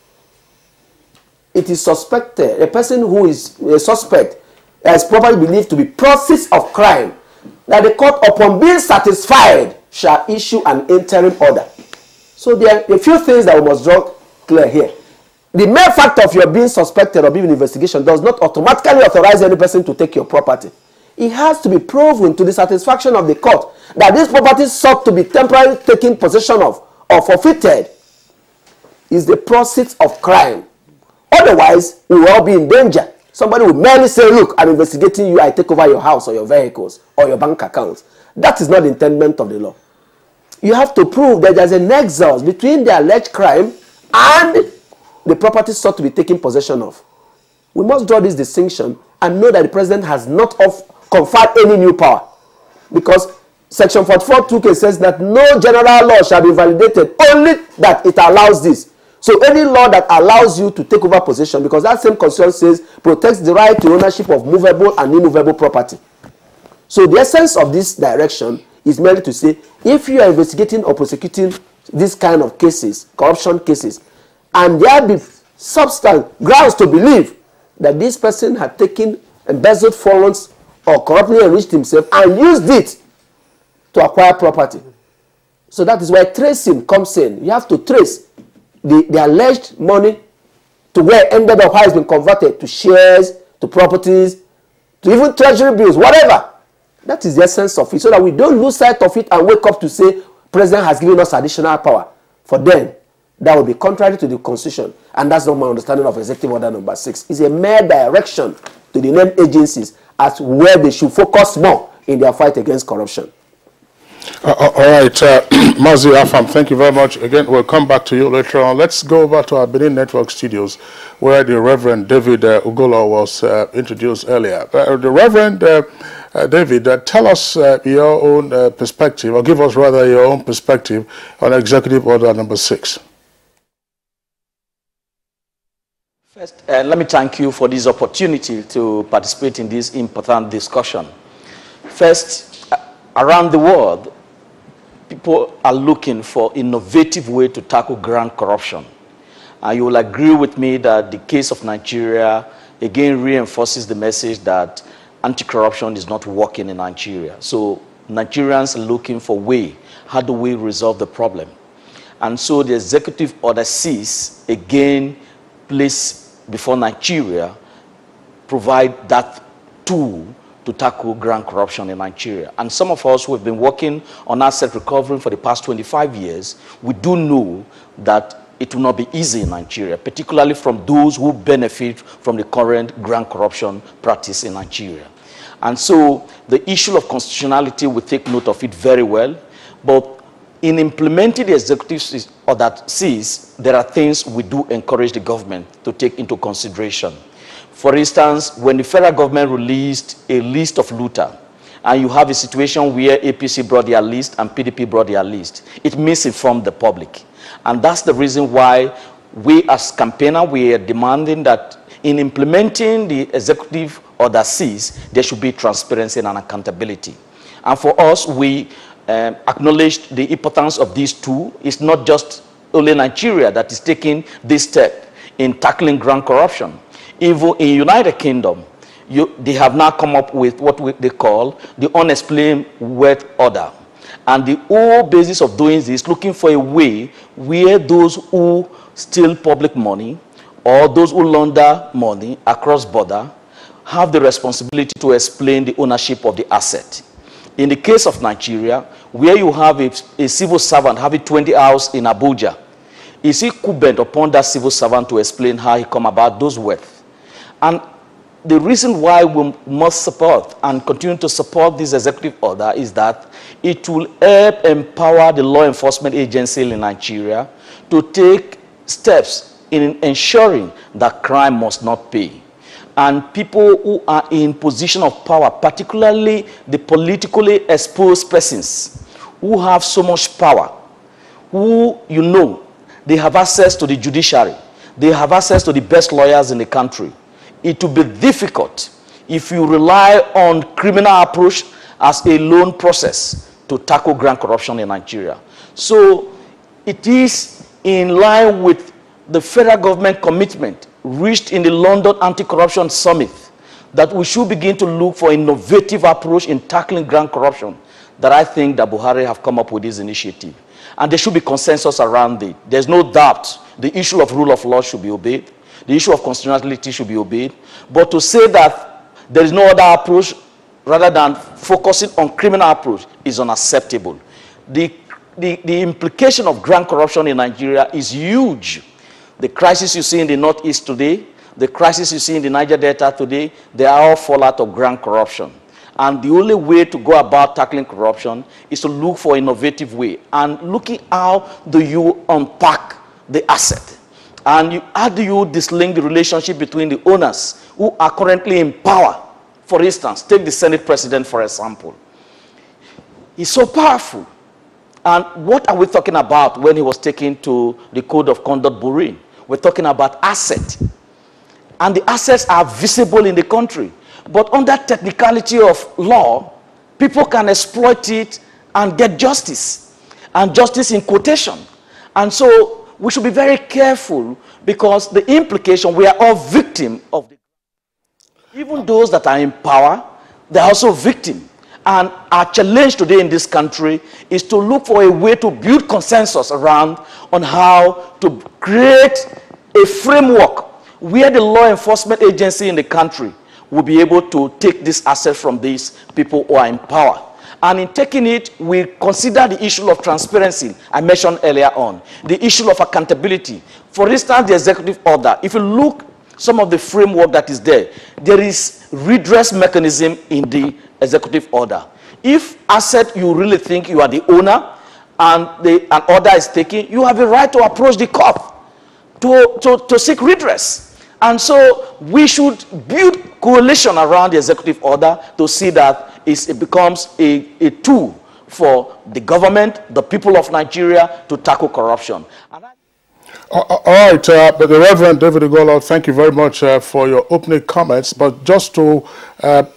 it is suspected, a person who is a suspect is probably believed to be proceeds of crime, that the court, upon being satisfied, shall issue an interim order. So there are a few things that we must draw clear here. The mere fact of your being suspected or being in investigation does not automatically authorize any person to take your property. It has to be proven to the satisfaction of the court that this property sought to be temporarily taken possession of or forfeited is the proceeds of crime, Otherwise, we will all be in danger. Somebody will merely say, look, I'm investigating you, I take over your house or your vehicles or your bank accounts. That is not the intent of the law. You have to prove that there's a nexus between the alleged crime and the property sought to be taken possession of. We must draw this distinction and know that the president has not conferred any new power. Because Section 44(2) says that no general law shall be validated, only that it allows this. So any law that allows you to take over possession, because that same constitution says, protects the right to ownership of movable and immovable property. So the essence of this direction is merely to say, if you are investigating or prosecuting this kind of cases, corruption cases, and there be substance, grounds to believe that this person had taken embezzled funds or corruptly enriched himself and used it to acquire property. So that is why tracing comes in. You have to trace the alleged money to where it ended up, how it's been converted to shares, to properties, to even treasury bills, whatever. That is the essence of it, so that we don't lose sight of it and wake up to say, President has given us additional power. For them, that will be contrary to the Constitution, and that's not my understanding of Executive Order number 6. It's a mere direction to the named agencies as where they should focus more in their fight against corruption. All right, Mazi Afam, thank you very much. Again, we'll come back to you later on. Let's go over to our Benin Network studios, where the Reverend David Ugolo was introduced earlier. The Reverend David, tell us your own perspective, or give us rather your own perspective on Executive Order number 6. First, let me thank you for this opportunity to participate in this important discussion. First, around the world, people are looking for innovative way to tackle grand corruption. And you will agree with me that the case of Nigeria again reinforces the message that anti-corruption is not working in Nigeria. So Nigerians are looking for way, how do we resolve the problem? And so the Executive Order 6 again placed before Nigeria provide that tool to tackle grand corruption in Nigeria. And some of us who have been working on asset recovery for the past 25 years, we do know that it will not be easy in Nigeria, particularly from those who benefit from the current grand corruption practice in Nigeria. And so the issue of constitutionality, we take note of it very well, but in implementing the Executive Order 6, there are things we do encourage the government to take into consideration. For instance, when the federal government released a list of looters, and you have a situation where APC brought their list and PDP brought their list, it misinformed the public. And that's the reason why we as campaigner, we are demanding that in implementing the Executive Order 6, there should be transparency and accountability. And for us, we acknowledge the importance of these two. It's not just only Nigeria that is taking this step in tackling grand corruption. Even in United Kingdom, they have now come up with what they call the unexplained wealth order. And the whole basis of doing this is looking for a way where those who steal public money or those who launder money across border have the responsibility to explain the ownership of the asset. In the case of Nigeria, where you have a civil servant having 20 hours in Abuja, is it incumbent upon that civil servant to explain how he come about those wealth? And the reason why we must support and continue to support this executive order is that it will help empower the law enforcement agency in Nigeria to take steps in ensuring that crime must not pay. And people who are in position of power, particularly the politically exposed persons who have so much power, who, you know, they have access to the judiciary, they have access to the best lawyers in the country. It will be difficult if you rely on criminal approach as a loan process to tackle grand corruption in Nigeria. So it is in line with the federal government commitment reached in the London Anti-Corruption Summit that we should begin to look for innovative approach in tackling grand corruption, that I think that Buhari have come up with this initiative. And there should be consensus around it. There's no doubt the issue of rule of law should be obeyed. The issue of constitutionality should be obeyed. But to say that there is no other approach rather than focusing on criminal approach is unacceptable. The implication of grand corruption in Nigeria is huge. The crisis you see in the Northeast today, the crisis you see in the Niger Delta today, they are all fallout of grand corruption. And the only way to go about tackling corruption is to look for innovative way and looking how do you unpack the asset. And how do you dislink the relationship between the owners who are currently in power? For instance, take the Senate president for example. He's so powerful. And what are we talking about when he was taken to the Code of Conduct Bureau? We're talking about asset. And the assets are visible in the country. But under technicality of law, people can exploit it and get justice. And justice in quotation. And so we should be very careful because the implication, we are all victims of the... Even those that are in power, they are also victims. And our challenge today in this country is to look for a way to build consensus around on how to create a framework where the law enforcement agency in the country will be able to take this asset from these people who are in power. And in taking it, we consider the issue of transparency I mentioned earlier on, the issue of accountability. For instance, the executive order, if you look some of the framework that is there, there is redress mechanism in the executive order. If asset you really think you are the owner and an order is taken, you have a right to approach the court to seek redress. And so we should build coalition around the executive order to see that it becomes a tool for the government, the people of Nigeria to tackle corruption. All right, but the Reverend David Igolo, thank you very much for your opening comments. But just to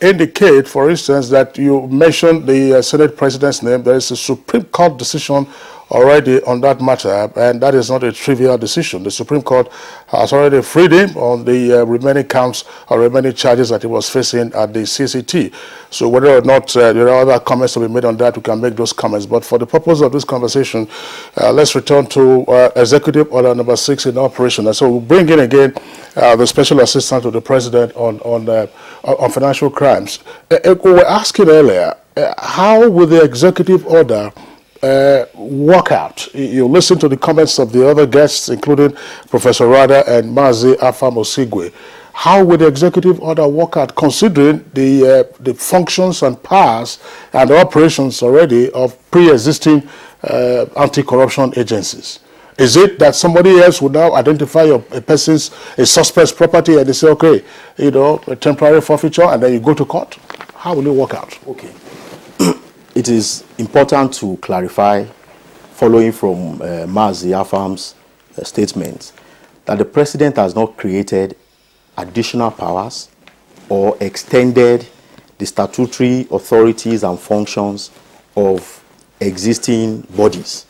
indicate, for instance, that you mentioned the Senate President's name, there is a Supreme Court decision already on that matter, and that is not a trivial decision. The Supreme Court has already freed him on the remaining counts or remaining charges that he was facing at the CCT. So whether or not there are other comments to be made on that, we can make those comments. But for the purpose of this conversation, let's return to Executive Order number 6 in operation. And so we'll bring in again the Special Assistant to the President on financial crimes. We were asking earlier, how will the Executive Order work out? You listen to the comments of the other guests, including Professor Rada and Mazi Afamosigwe. How will the executive order work out, considering the functions and powers and operations already of pre-existing anti-corruption agencies? Is it that somebody else would now identify a suspect's property and they say, okay, you know, a temporary forfeiture, and then you go to court? How will it work out? Okay. It is important to clarify, following from Mazi Afam's statement, that the President has not created additional powers or extended the statutory authorities and functions of existing bodies.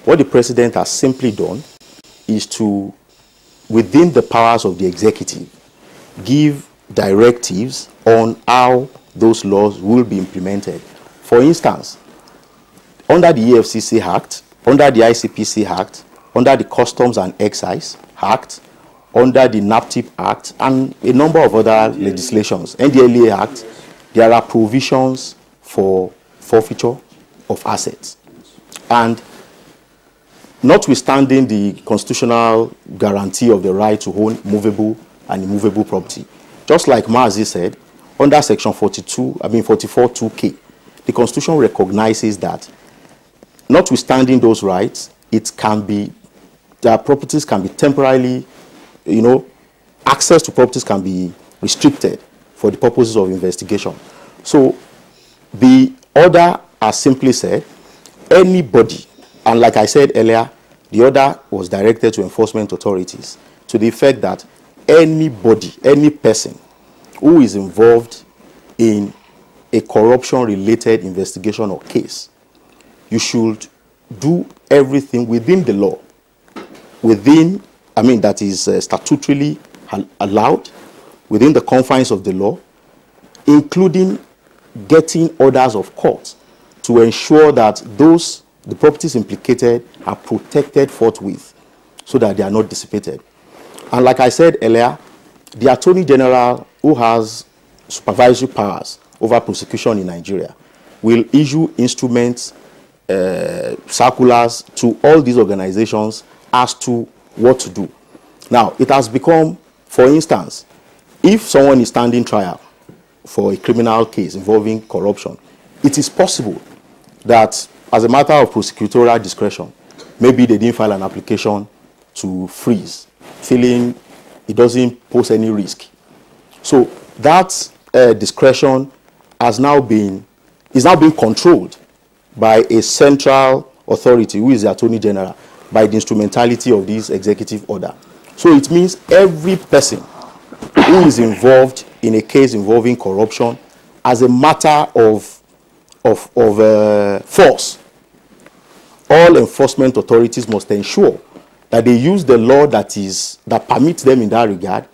What the President has simply done is to, within the powers of the executive, give directives on how those laws will be implemented. For instance, under the EFCC Act, under the ICPC Act, under the Customs and Excise Act, under the NAPTIP Act, and a number of other legislations, NDLEA Act, there are provisions for forfeiture of assets. And notwithstanding the constitutional guarantee of the right to own movable and immovable property, just like Mazi said, under Section 44(2)K, the Constitution recognizes that, notwithstanding those rights, their properties can be temporarily, access to properties can be restricted for the purposes of investigation. So the order has simply said, anybody, and like I said earlier, the order was directed to enforcement authorities to the effect that anybody, any person who is involved in a corruption-related investigation or case, you should do everything within the law, that is statutorily allowed, within the confines of the law, including getting orders of court to ensure that the properties implicated are protected forthwith so that they are not dissipated. And like I said earlier, the Attorney General, who has supervisory powers over prosecution in Nigeria, will issue instruments, circulars to all these organizations as to what to do. Now, it has become, for instance, if someone is standing trial for a criminal case involving corruption, it is possible that as a matter of prosecutorial discretion, maybe they didn't file an application to freeze, feeling it doesn't pose any risk. So that discretion is now being controlled by a central authority, who is the Attorney General, by the instrumentality of this executive order. So it means every person who is involved in a case involving corruption, as a matter of force, all enforcement authorities must ensure that they use the law that permits them in that regard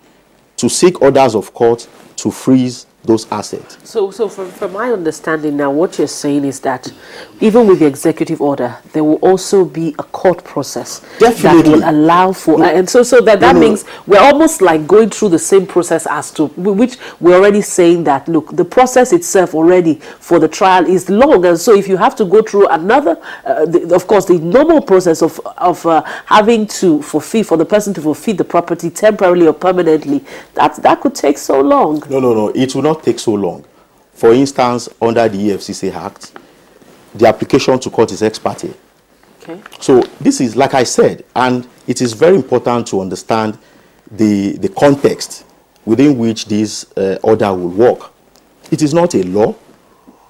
to seek orders of court to freeze those assets. So from my understanding now, what you're saying is that even with the executive order, there will also be a court process that will allow for, and so that means we're almost like going through the same process as to which we're already saying that, look, the process itself already for the trial is long, and so if you have to go through another, of course, the normal process of having to for the person to forfeit the property temporarily or permanently, that could take so long. No, it will not take so long. For instance, under the EFCC Act, the application to court is ex parte. Okay. So this is, like I said, and it is very important to understand the context within which this order will work. It is not a law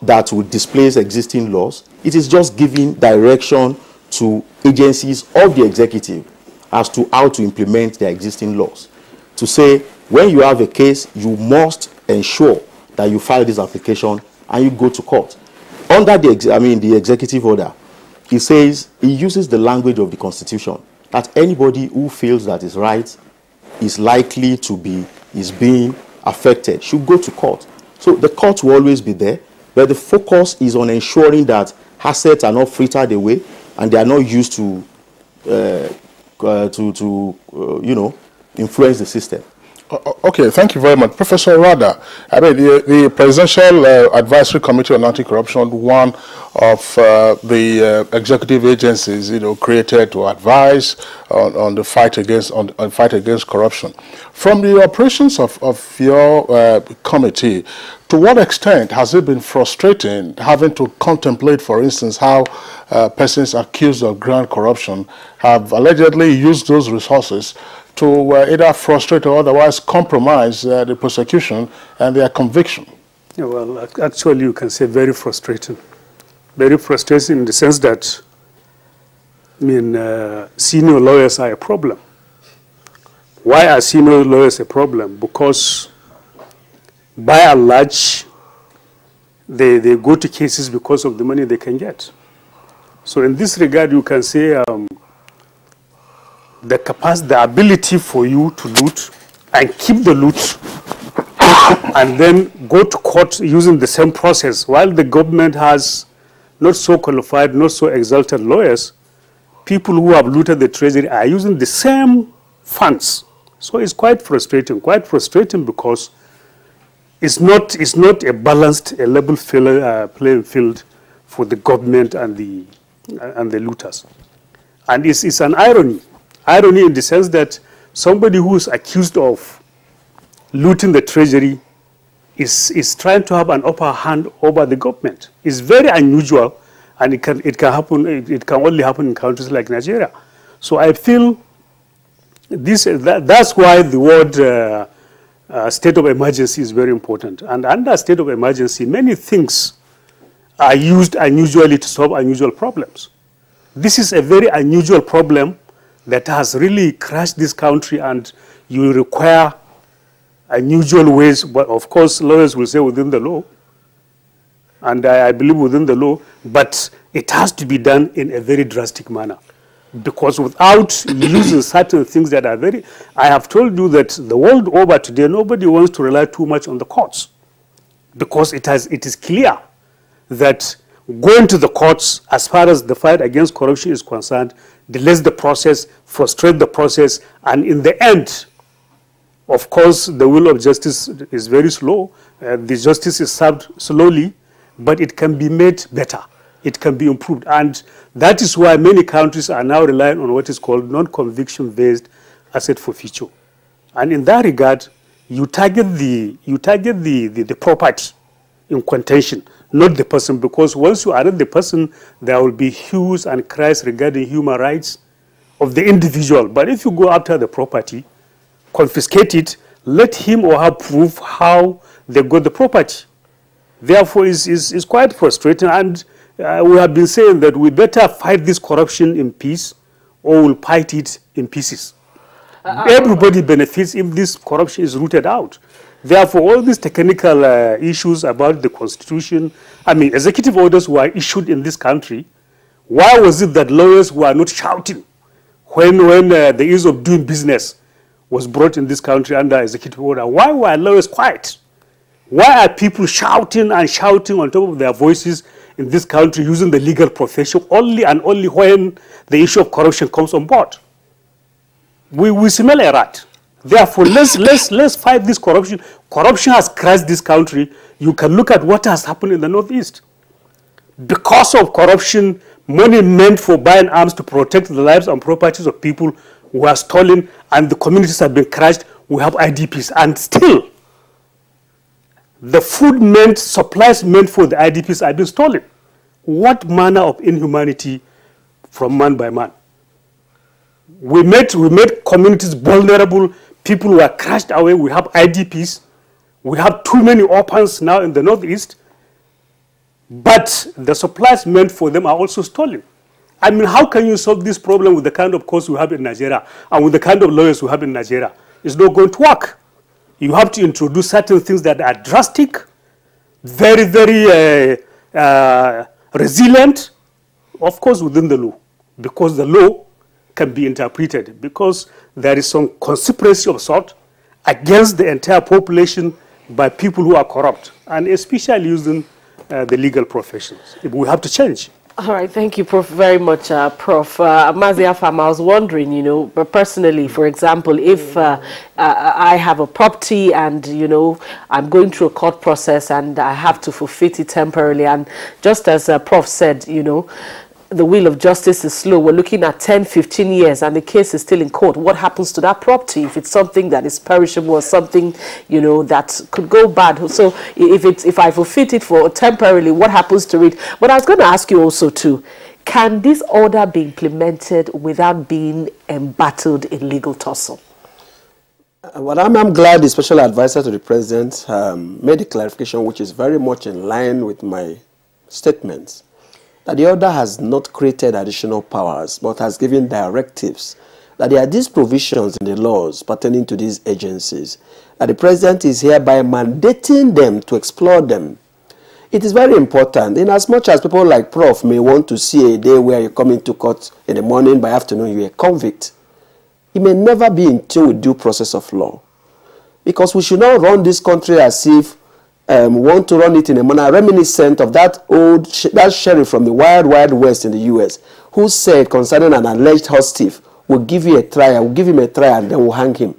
that will displace existing laws. It is just giving direction to agencies of the executive as to how to implement their existing laws. To say, when you have a case, you must ensure that you file this application and you go to court. Under the executive order, it says, it uses the language of the Constitution, that anybody who feels that his right is likely to be, is being affected, should go to court. So the court will always be there, but the focus is on ensuring that assets are not frittered away and they are not used to influence the system. Okay, thank you very much. Professor Rada, I mean, the Presidential Advisory Committee on Anti-Corruption, one of the executive agencies, created to advise on the fight against corruption. From the operations of your committee, to what extent has it been frustrating having to contemplate, for instance, how persons accused of grand corruption have allegedly used those resources to either frustrate or otherwise compromise the prosecution and their conviction? Yeah, well, actually, you can say very frustrating. Very frustrating in the sense that, senior lawyers are a problem. Why are senior lawyers a problem? Because, by and large, they go to cases because of the money they can get. So in this regard, you can say the capacity, the ability for you to loot and keep the loot and then go to court using the same process, while the government has not so qualified, not so exalted lawyers, people who have looted the treasury are using the same funds. So it's quite frustrating because it's not a balanced, a level playing field for the government and the looters. And it's an irony in the sense that somebody who is accused of looting the treasury is trying to have an upper hand over the government. It's very unusual, and it can happen. It can only happen in countries like Nigeria. So I feel that's why the word state of emergency is very important. And under state of emergency, many things are used unusually to solve unusual problems. This is a very unusual problem that has really crashed this country, and you require unusual ways, but of course lawyers will say within the law, and I believe within the law, but it has to be done in a very drastic manner, because without using certain things that are very, I have told you that the world over today, nobody wants to rely too much on the courts, because it is clear that going to the courts as far as the fight against corruption is concerned delays the process, frustrates the process, and in the end, of course, the will of justice is very slow. The justice is served slowly, but it can be made better. It can be improved. And that is why many countries are now relying on what is called non-conviction-based asset for future. And in that regard, you target the property in contention, not the person, because once you arrest the person, there will be hues and cries regarding human rights of the individual. But if you go after the property, confiscate it, let him or her prove how they got the property. Therefore, it's quite frustrating, and we have been saying that we better fight this corruption in peace, or we'll fight it in pieces. Everybody benefits if this corruption is rooted out. Therefore, all these technical issues about the constitution, I mean, executive orders were issued in this country. Why was it that lawyers were not shouting when the ease of doing business was brought in this country under executive order? Why were lawyers quiet? Why are people shouting and shouting on top of their voices in this country using the legal profession only and only when the issue of corruption comes on board? We smell a rat. Therefore, let's fight this corruption. Corruption has crushed this country. You can look at what has happened in the Northeast. Because of corruption, money meant for buying arms to protect the lives and properties of people were stolen, and the communities have been crushed. We have IDPs, and still, the food supplies meant for the IDPs have been stolen. What manner of inhumanity from man by man? We made communities vulnerable. People were crushed away. We have IDPs. We have too many orphans now in the Northeast. But the supplies meant for them are also stolen. I mean, how can you solve this problem with the kind of courts we have in Nigeria and with the kind of lawyers we have in Nigeria? It's not going to work. You have to introduce certain things that are drastic, very, very resilient, of course, within the law, because the law can be interpreted, because there is some conspiracy of sort against the entire population by people who are corrupt, and especially using the legal professions. We have to change. All right, thank you, Prof, very much, Prof. Mazia Fam, I was wondering, you know, but personally, for example, if I have a property and, you know, I'm going through a court process and I have to forfeit it temporarily, and just as Prof said, you know, the wheel of justice is slow. We're looking at 10, 15 years and the case is still in court. What happens to that property if it's something that is perishable or something, you know, that could go bad? So if I forfeit it for temporarily, what happens to it? But I was going to ask you also too, can this order be implemented without being embattled in legal tussle? Well, I'm glad the special advisor to the president made a clarification which is very much in line with my statements. That the order has not created additional powers, but has given directives. That there are these provisions in the laws pertaining to these agencies. That the president is hereby mandating them to explore them. It is very important, in as much as people like Prof may want to see a day where you come into court in the morning, by afternoon you're a convict. It may never be in tune with due process of law. Because we should not run this country as if want to run it in a manner reminiscent of that sheriff from the wild west in the U.S. who said concerning an alleged horse thief, we'll give you a trial, we'll give him a trial, and then we'll hang him.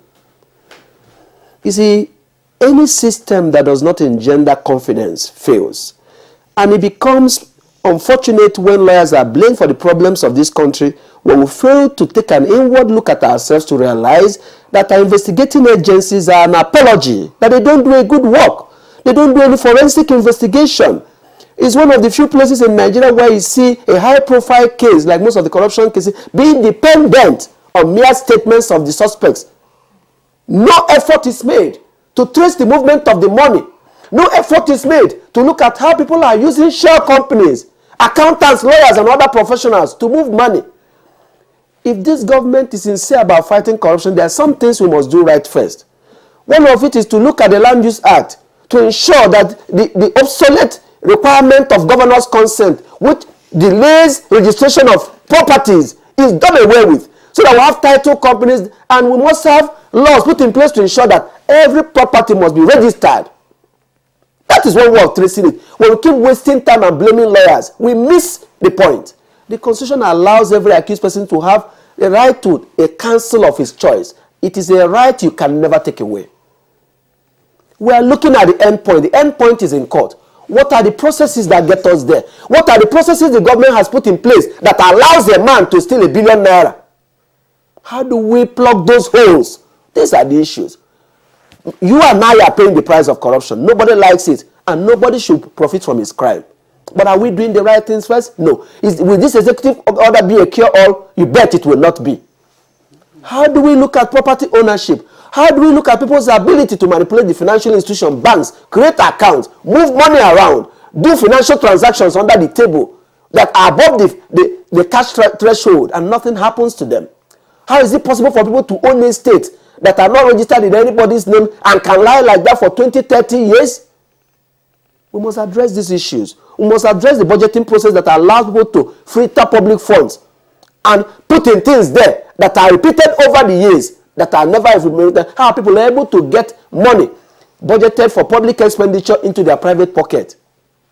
You see, any system that does not engender confidence fails. And it becomes unfortunate when lawyers are blamed for the problems of this country when we fail to take an inward look at ourselves to realize that our investigating agencies are an apology, that they don't do a good work. They don't do any forensic investigation. It's one of the few places in Nigeria where you see a high-profile case, like most of the corruption cases, being dependent on mere statements of the suspects. No effort is made to trace the movement of the money. No effort is made to look at how people are using shell companies, accountants, lawyers, and other professionals to move money. If this government is sincere about fighting corruption, there are some things we must do right first. One of it is to look at the Land Use Act, to ensure that the obsolete requirement of governor's consent, which delays registration of properties, is done away with. So that we have title companies, and we must have laws put in place to ensure that every property must be registered. That is one way of tracing it. When we keep wasting time and blaming lawyers, we miss the point. The Constitution allows every accused person to have a right to a counsel of his choice. It is a right you can never take away. We are looking at the end point. The end point is in court. What are the processes that get us there? What are the processes the government has put in place that allows a man to steal ₦1 billion? How do we plug those holes? These are the issues. You and I are paying the price of corruption. Nobody likes it, and nobody should profit from his crime. But are we doing the right things first? No. Will this executive order be a cure-all? You bet it will not be. How do we look at property ownership? How do we look at people's ability to manipulate the financial institution, banks, create accounts, move money around, do financial transactions under the table that are above the cash threshold, and nothing happens to them? How is it possible for people to own estates that are not registered in anybody's name and can lie like that for 20, 30 years? We must address these issues. We must address the budgeting process that allows people to filter public funds and put in things there that are repeated over the years that are never implemented. How people are able to get money budgeted for public expenditure into their private pocket.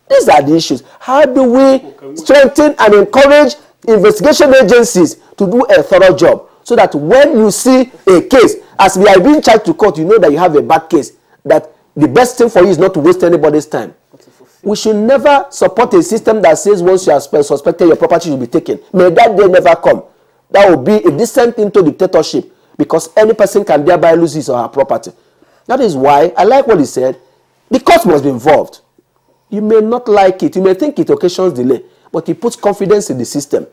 These are the issues. How do we strengthen and encourage investigation agencies to do a thorough job so that when you see a case, as we are being charged to court, you know that you have a bad case, that the best thing for you is not to waste anybody's time. We should never support a system that says once you are suspected, your property will be taken. May that day never come. That will be a descent into dictatorship, because any person can thereby lose his or her property. That is why I like what he said. The court must be involved. You may not like it. You may think it occasions delay, but it puts confidence in the system.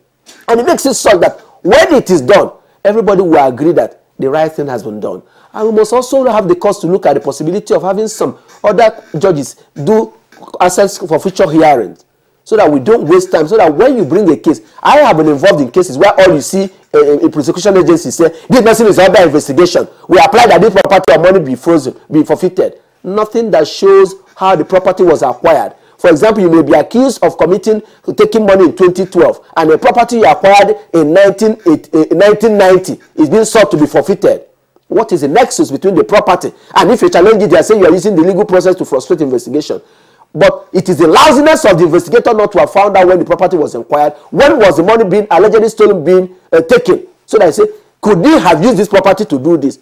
And it makes it so that when it is done, everybody will agree that the right thing has been done. And we must also have the courts to look at the possibility of having some other judges do access for future hearings, so that we don't waste time, so that when you bring a case, I have been involved in cases where all you see a prosecution agency say, this person is under investigation. We apply that this property or money be frozen, be forfeited. Nothing that shows how the property was acquired. For example, you may be accused of taking money in 2012, and the property you acquired in 1990 is being sought to be forfeited. What is the nexus between the property? And if you challenge it, they are saying you are using the legal process to frustrate investigation. But it is the lousiness of the investigator not to have found out when the property was acquired, when was the money being allegedly stolen being taken. So that I say, could they have used this property to do this?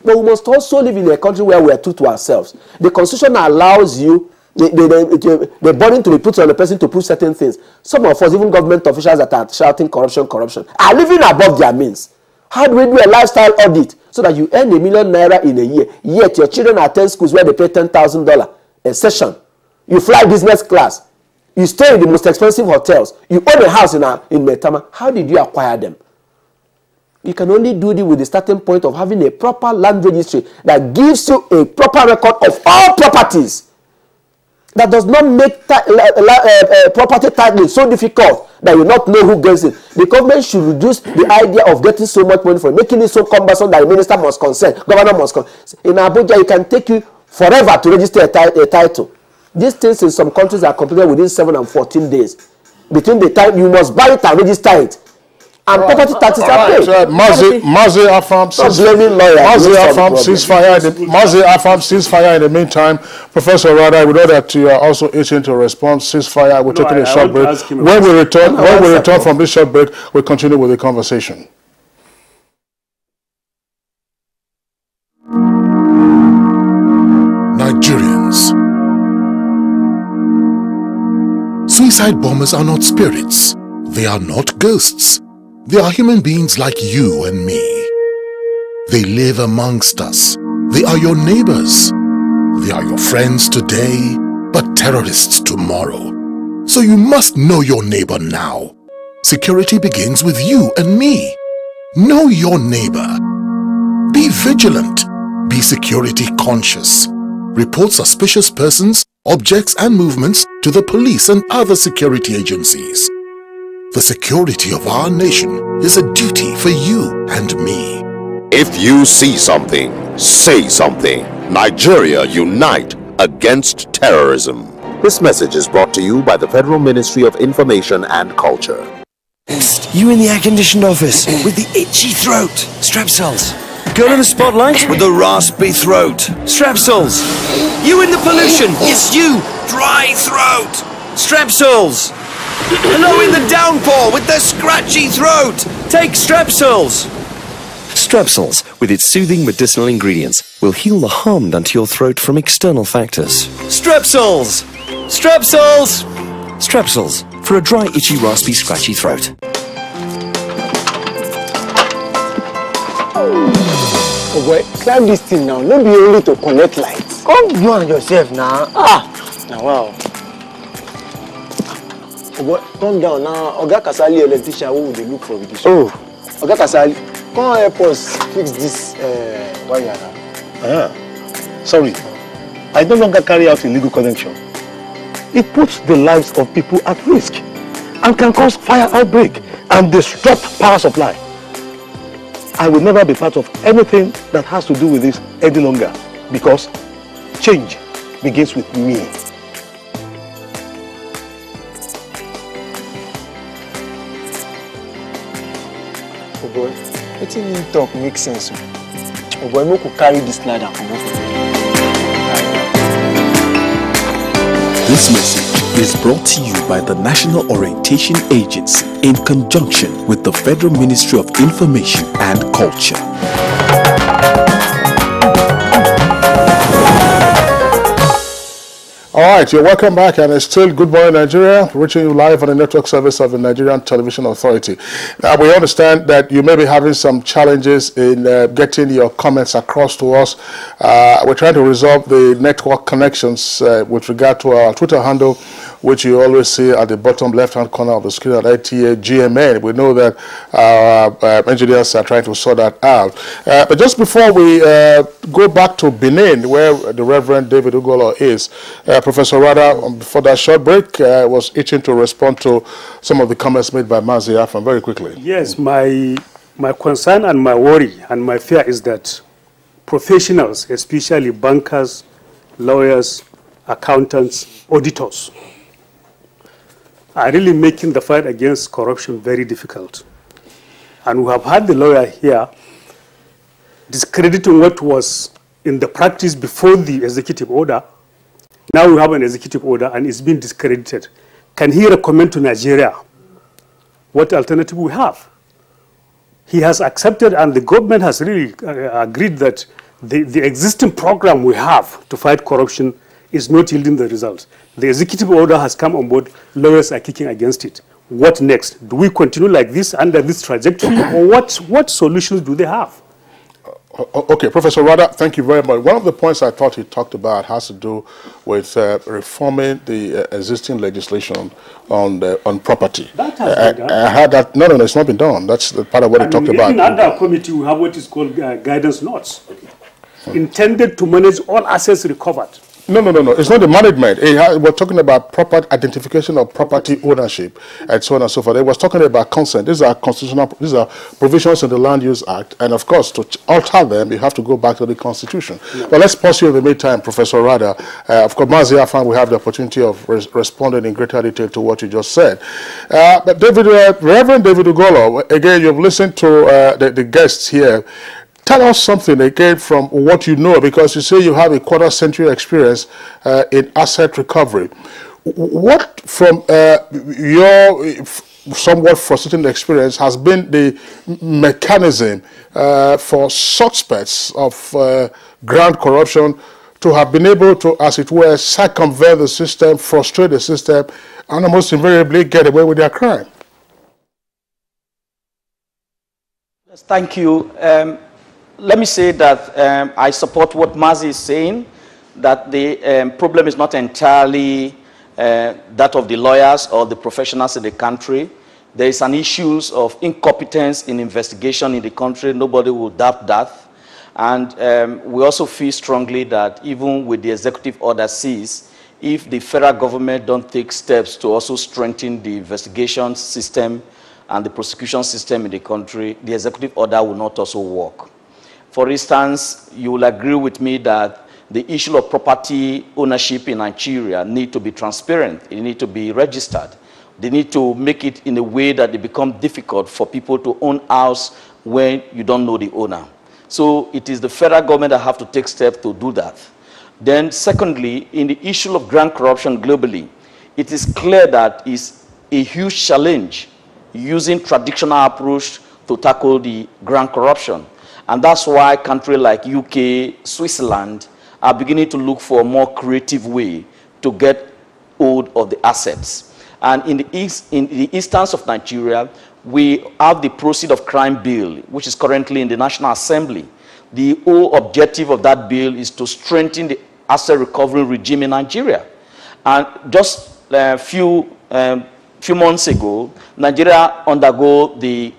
But we must also live in a country where we are true to ourselves. The Constitution allows you the burden to be put on the person to prove certain things. Some of us, even government officials that are shouting corruption, corruption, are living above their means. How do we do a lifestyle audit so that you earn #1 million in a year, yet your children attend schools where they pay $10,000 a session? You fly business class. You stay in the most expensive hotels. You own a house in Metama. How did you acquire them? You can only do this with the starting point of having a proper land registry that gives you a proper record of all properties. That does not make property titling so difficult that you not know who gets it. The government should reduce the idea of getting so much money for it, making it so cumbersome that the minister must consent, governor must consent. In Abuja, it can take you forever to register a title. These things in some countries are completed within 7 and 14 days. Between the time you must buy it and register it. And property taxes are paid. Mazi Afam ceasefire in the meantime. Professor Rada, we know that you are also itching to respond. Ceasefire, we're taking a short break. When we return from this short break, we'll continue with the conversation. Nigerians. Suicide bombers are not spirits. They are not ghosts. They are human beings like you and me. They live amongst us. They are your neighbors. They are your friends today, but terrorists tomorrow. So you must know your neighbor now. Security begins with you and me. Know your neighbor. Be vigilant. Be security conscious. Report suspicious persons, objects and movements to the police and other security agencies. The security of our nation is a duty for you and me. If you see something, say something. Nigeria, unite against terrorism. This message is brought to you by the Federal Ministry of Information and Culture. You in the air-conditioned office with the itchy throat. Strepsils. Girl in the spotlight with the raspy throat. Strepsils. You in the pollution. It's you. Dry throat. Strepsils. Hello in the downpour with the scratchy throat. Take Strepsils. Strepsils, with its soothing medicinal ingredients, will heal the harm done to your throat from external factors. Strepsils. Strepsils. Strepsils, for a dry, itchy, raspy, scratchy throat. Oh boy, climb this thing now. Not be only to connect lights. Come you and yourself now. Now wow. Oh boy, come down now. Oga Kasali electrician who will look for this. Oh, Oga Kasali, come help us fix this wire now. Sorry, I no longer carry out illegal connection. It puts the lives of people at risk and can cause fire outbreak and disrupt power supply. I will never be part of anything that has to do with this any longer because change begins with me. Oh boy, letting him talk makes sense. Oh boy, we could carry this ladder for both of them. This message is brought to you by the National Orientation Agency in conjunction with the Federal Ministry of Information and Culture. All right, you're welcome back, and it's still Good Morning Nigeria, reaching you live on the network service of the Nigerian Television Authority. Now, we understand that you may be having some challenges in getting your comments across to us. We're trying to resolve the network connections with regard to our Twitter handle, which you always see at the bottom left-hand corner of the screen at ITA GMN. We know that our engineers are trying to sort that out. But just before we go back to Benin, where the Reverend David Ugolo is, Professor Rada, before that short break, was itching to respond to some of the comments made by Mazi Afan very quickly. Yes, my concern and my worry and my fear is that professionals, especially bankers, lawyers, accountants, auditors, are really making the fight against corruption very difficult. And we have had the lawyer here discrediting what was in the practice before the executive order. Now we have an executive order and it's been discredited. Can he recommend to Nigeria what alternative we have? He has accepted, and the government has really agreed that the existing program we have to fight corruption is not yielding the results. The executive order has come on board, lawyers are kicking against it. What next? Do we continue like this under this trajectory, or what solutions do they have? Okay, Professor Rada, thank you very much. One of the points I thought he talked about has to do with reforming the existing legislation on property. That has been done. I heard that. No, it's not been done. That's the part of what he talked about. In under committee, we have what is called guidance notes, intended to manage all assets recovered. No. It's not the management. We're talking about proper identification of property ownership and so on and so forth. It was talking about consent. These are constitutional. These are provisions in the Land Use Act, and of course, to alter them, you have to go back to the Constitution. Yeah. But let's pause you in the meantime, Professor Rada. Of course, Mazi Afan will have the opportunity of responding in greater detail to what you just said. But Reverend David Ugolo, again, you've listened to the guests here. Tell us something again from what you know, because you say you have a quarter-century experience in asset recovery. What, from your somewhat frustrating experience, has been the mechanism for suspects of grand corruption to have been able to, as it were, circumvent the system, frustrate the system, and almost invariably get away with their crime? Yes, thank you. Let me say that I support what Mazi is saying, that the problem is not entirely that of the lawyers or the professionals in the country. There is an issue of incompetence in investigation in the country. Nobody will doubt that. And we also feel strongly that even with the executive order seized, if the federal government don't take steps to also strengthen the investigation system and the prosecution system in the country, the executive order will not also work. For instance, you will agree with me that the issue of property ownership in Nigeria need to be transparent. It need to be registered. They need to make it in a way that it becomes difficult for people to own house when you don't know the owner. So it is the federal government that have to take steps to do that. Then secondly, in the issue of grand corruption globally, it is clear that it's a huge challenge using traditional approach to tackle the grand corruption. And that's why countries like UK, Switzerland are beginning to look for a more creative way to get hold of the assets. And in the instance of Nigeria, we have the Proceeds of Crime Bill, which is currently in the National Assembly. The whole objective of that bill is to strengthen the asset recovery regime in Nigeria. And just a few months ago, Nigeria undergo the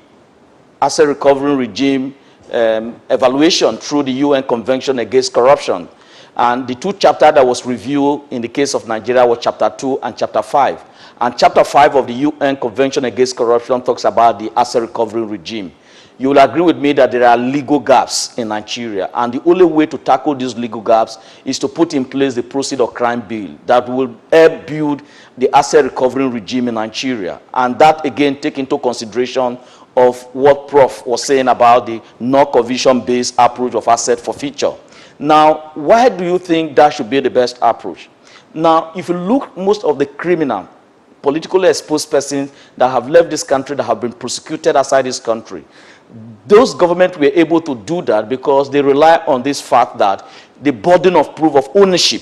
asset recovery regime evaluation through the UN Convention Against Corruption. And the two chapters that was reviewed in the case of Nigeria were Chapter 2 and Chapter 5. And Chapter 5 of the UN Convention Against Corruption talks about the asset recovery regime. You will agree with me that there are legal gaps in Nigeria, and the only way to tackle these legal gaps is to put in place the Proceeds of Crime Bill that will help build the asset recovery regime in Nigeria. And that, again, take into consideration of what Prof was saying about the non-conviction-based approach of asset forfeiture. Now, why do you think that should be the best approach? Now, if you look, most of the criminal, politically exposed persons that have left this country, that have been prosecuted outside this country, those governments were able to do that because they rely on this fact that the burden of proof of ownership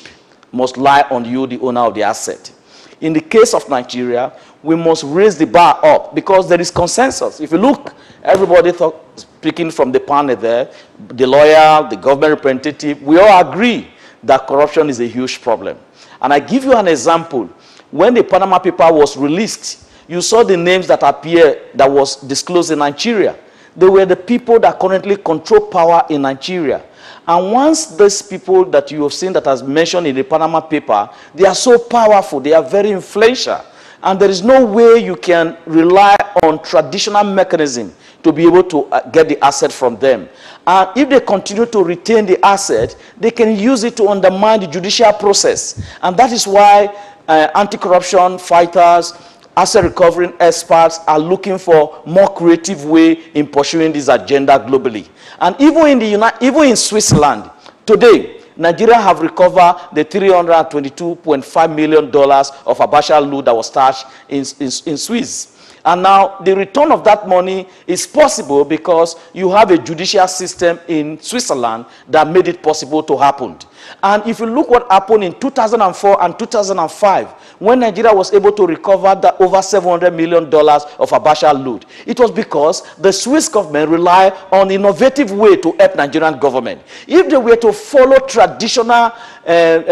must lie on you, the owner of the asset. In the case of Nigeria, we must raise the bar up because there is consensus. If you look, everybody speaking from the panel there, the lawyer, the government representative, we all agree that corruption is a huge problem. And I give you an example. When the Panama paper was released, you saw the names that appeared that was disclosed in Nigeria. They were the people that currently control power in Nigeria. And once these people that you have seen that has mentioned in the Panama paper, they are so powerful, they are very influential. And there is no way you can rely on traditional mechanism to be able to get the asset from them. And if they continue to retain the asset, they can use it to undermine the judicial process. And that is why anti-corruption fighters, asset recovery experts are looking for more creative way in pursuing this agenda globally. And even in Switzerland, today, Nigeria have recovered the $322.5 million of Abuja loot that was stashed in Swiss. And now the return of that money is possible because you have a judicial system in Switzerland that made it possible to happen. And if you look what happened in 2004 and 2005, when Nigeria was able to recover the over $700 million of Abuja loot, it was because the Swiss government relied on innovative way to help Nigerian government. If they were to follow traditional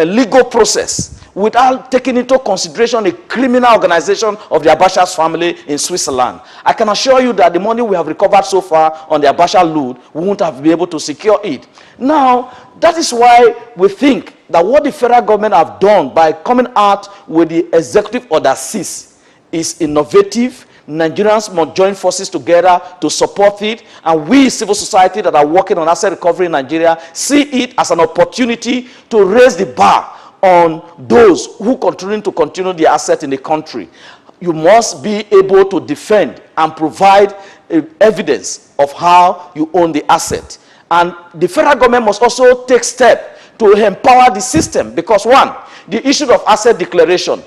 legal process, without taking into consideration the criminal organization of the Abuja's family in Switzerland, I can assure you that the money we have recovered so far on the Abuja loot, we won't have been able to secure it. Now, that is why we think that what the federal government have done by coming out with the executive order 6 is innovative. Nigerians must join forces together to support it, and we, civil society that are working on asset recovery in Nigeria, see it as an opportunity to raise the bar on those who continue the asset in the country. You must be able to defend and provide evidence of how you own the asset. And the federal government must also take steps to empower the system because, one, the issue of asset declaration.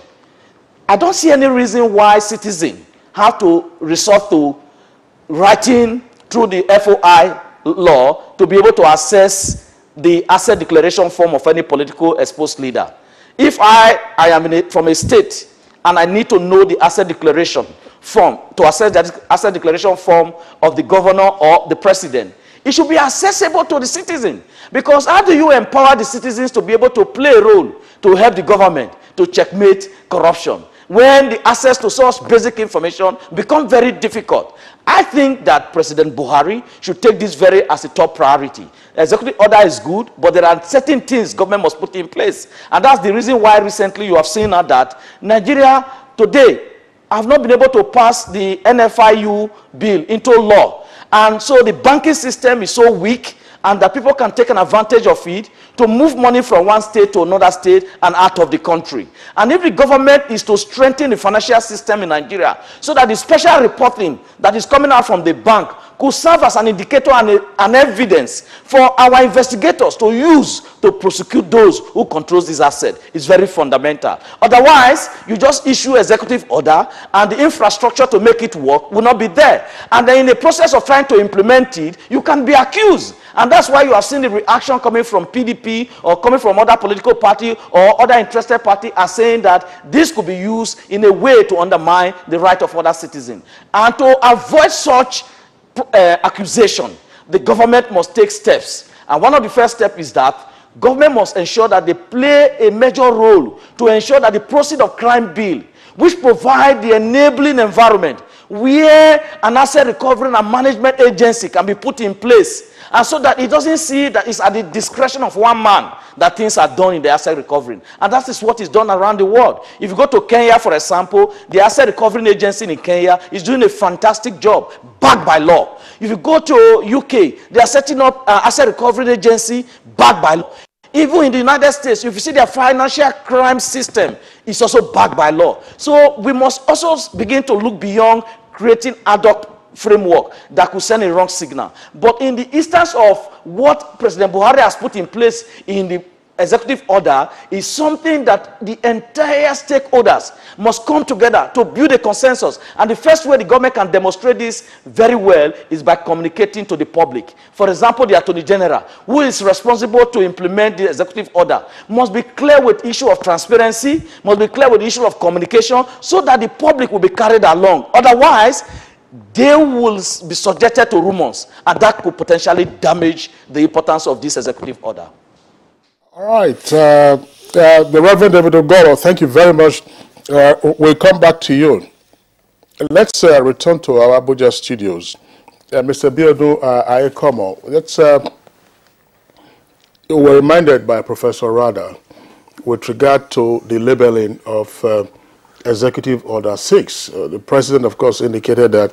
I don't see any reason why citizens have to resort to writing through the FOI law to be able to access the asset declaration form of any political exposed leader. If I am from a state and I need to know the asset declaration form, to access that asset declaration form of the governor or the president, it should be accessible to the citizen. Because how do you empower the citizens to be able to play a role to help the government to checkmate corruption when the access to such basic information becomes very difficult? I think that President Buhari should take this very as a top priority. Executive order is good, but there are certain things government must put in place. And that's the reason why recently you have seen that Nigeria today have not been able to pass the NFIU bill into law. And so the banking system is so weak, and that people can take an advantage of it to move money from one state to another state and out of the country. And if the government is to strengthen the financial system in Nigeria so that the special reporting that is coming out from the bank could serve as an indicator and an evidence for our investigators to use to prosecute those who control this asset. It's very fundamental. Otherwise, you just issue executive order and the infrastructure to make it work will not be there. And then in the process of trying to implement it, you can be accused. And that's why you have seen the reaction coming from PDP or coming from other political party or other interested party as saying that this could be used in a way to undermine the right of other citizens. And to avoid such accusation, the government must take steps. And one of the first steps is that government must ensure that they play a major role to ensure that the proceeds of crime bill, which provide the enabling environment where an asset recovery and management agency can be put in place, and so that it doesn't see that it's at the discretion of one man that things are done in the asset recovery. And that is what is done around the world. If you go to Kenya, for example, the asset recovery agency in Kenya is doing a fantastic job, backed by law. If you go to UK, they are setting up an asset recovery agency backed by law. Even in the United States, if you see their financial crime system, it's also backed by law. So we must also begin to look beyond creating ad hoc framework that could send a wrong signal. But in the instance of what President Buhari has put in place in the executive order is something that the entire stakeholders must come together to build a consensus. And the first way the government can demonstrate this very well is by communicating to the public. For example, the Attorney General, who is responsible to implement the executive order, must be clear with the issue of transparency, must be clear with the issue of communication, so that the public will be carried along. Otherwise, they will be subjected to rumors, and that could potentially damage the importance of this executive order. All right. The Reverend David Ogoro, thank you very much. We'll come back to you. Let's return to our Abuja studios. Mr. Biodu Ayekomo, we were reminded by Professor Rada with regard to the labeling of Executive Order 6. The President, of course, indicated that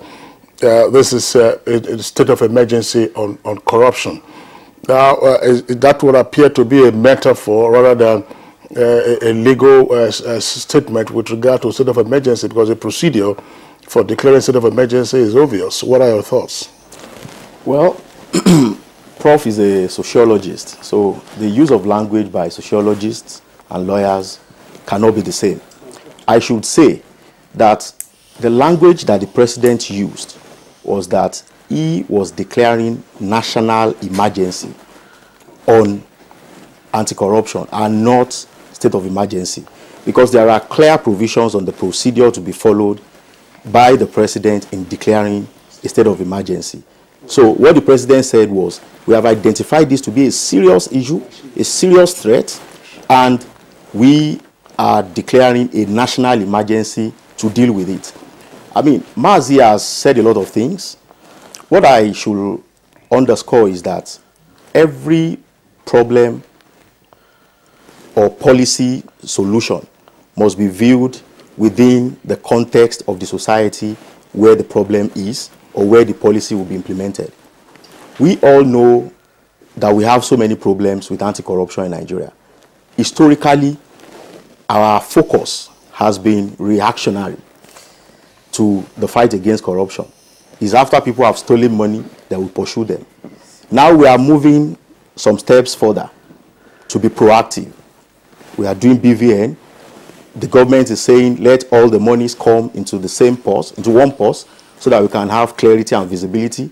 this is a state of emergency on corruption. Now, that would appear to be a metaphor rather than a legal statement with regard to state of emergency, because the procedure for declaring state of emergency is obvious. What are your thoughts? Well, Prof is a sociologist, so the use of language by sociologists and lawyers cannot be the same. I should say that the language that the President used was that he was declaring national emergency on anti-corruption and not state of emergency, because there are clear provisions on the procedure to be followed by the President in declaring a state of emergency. So what the President said was, we have identified this to be a serious issue, a serious threat, and we are declaring a national emergency to deal with it. I mean, Mazi has said a lot of things. What I should underscore is that every problem or policy solution must be viewed within the context of the society where the problem is or where the policy will be implemented. We all know that we have so many problems with anti-corruption in Nigeria. Historically, our focus has been reactionary to the fight against corruption. It's after people have stolen money that we pursue them. Now we are moving some steps further to be proactive. We are doing BVN. The government is saying let all the monies come into the same purse, into one purse, so that we can have clarity and visibility.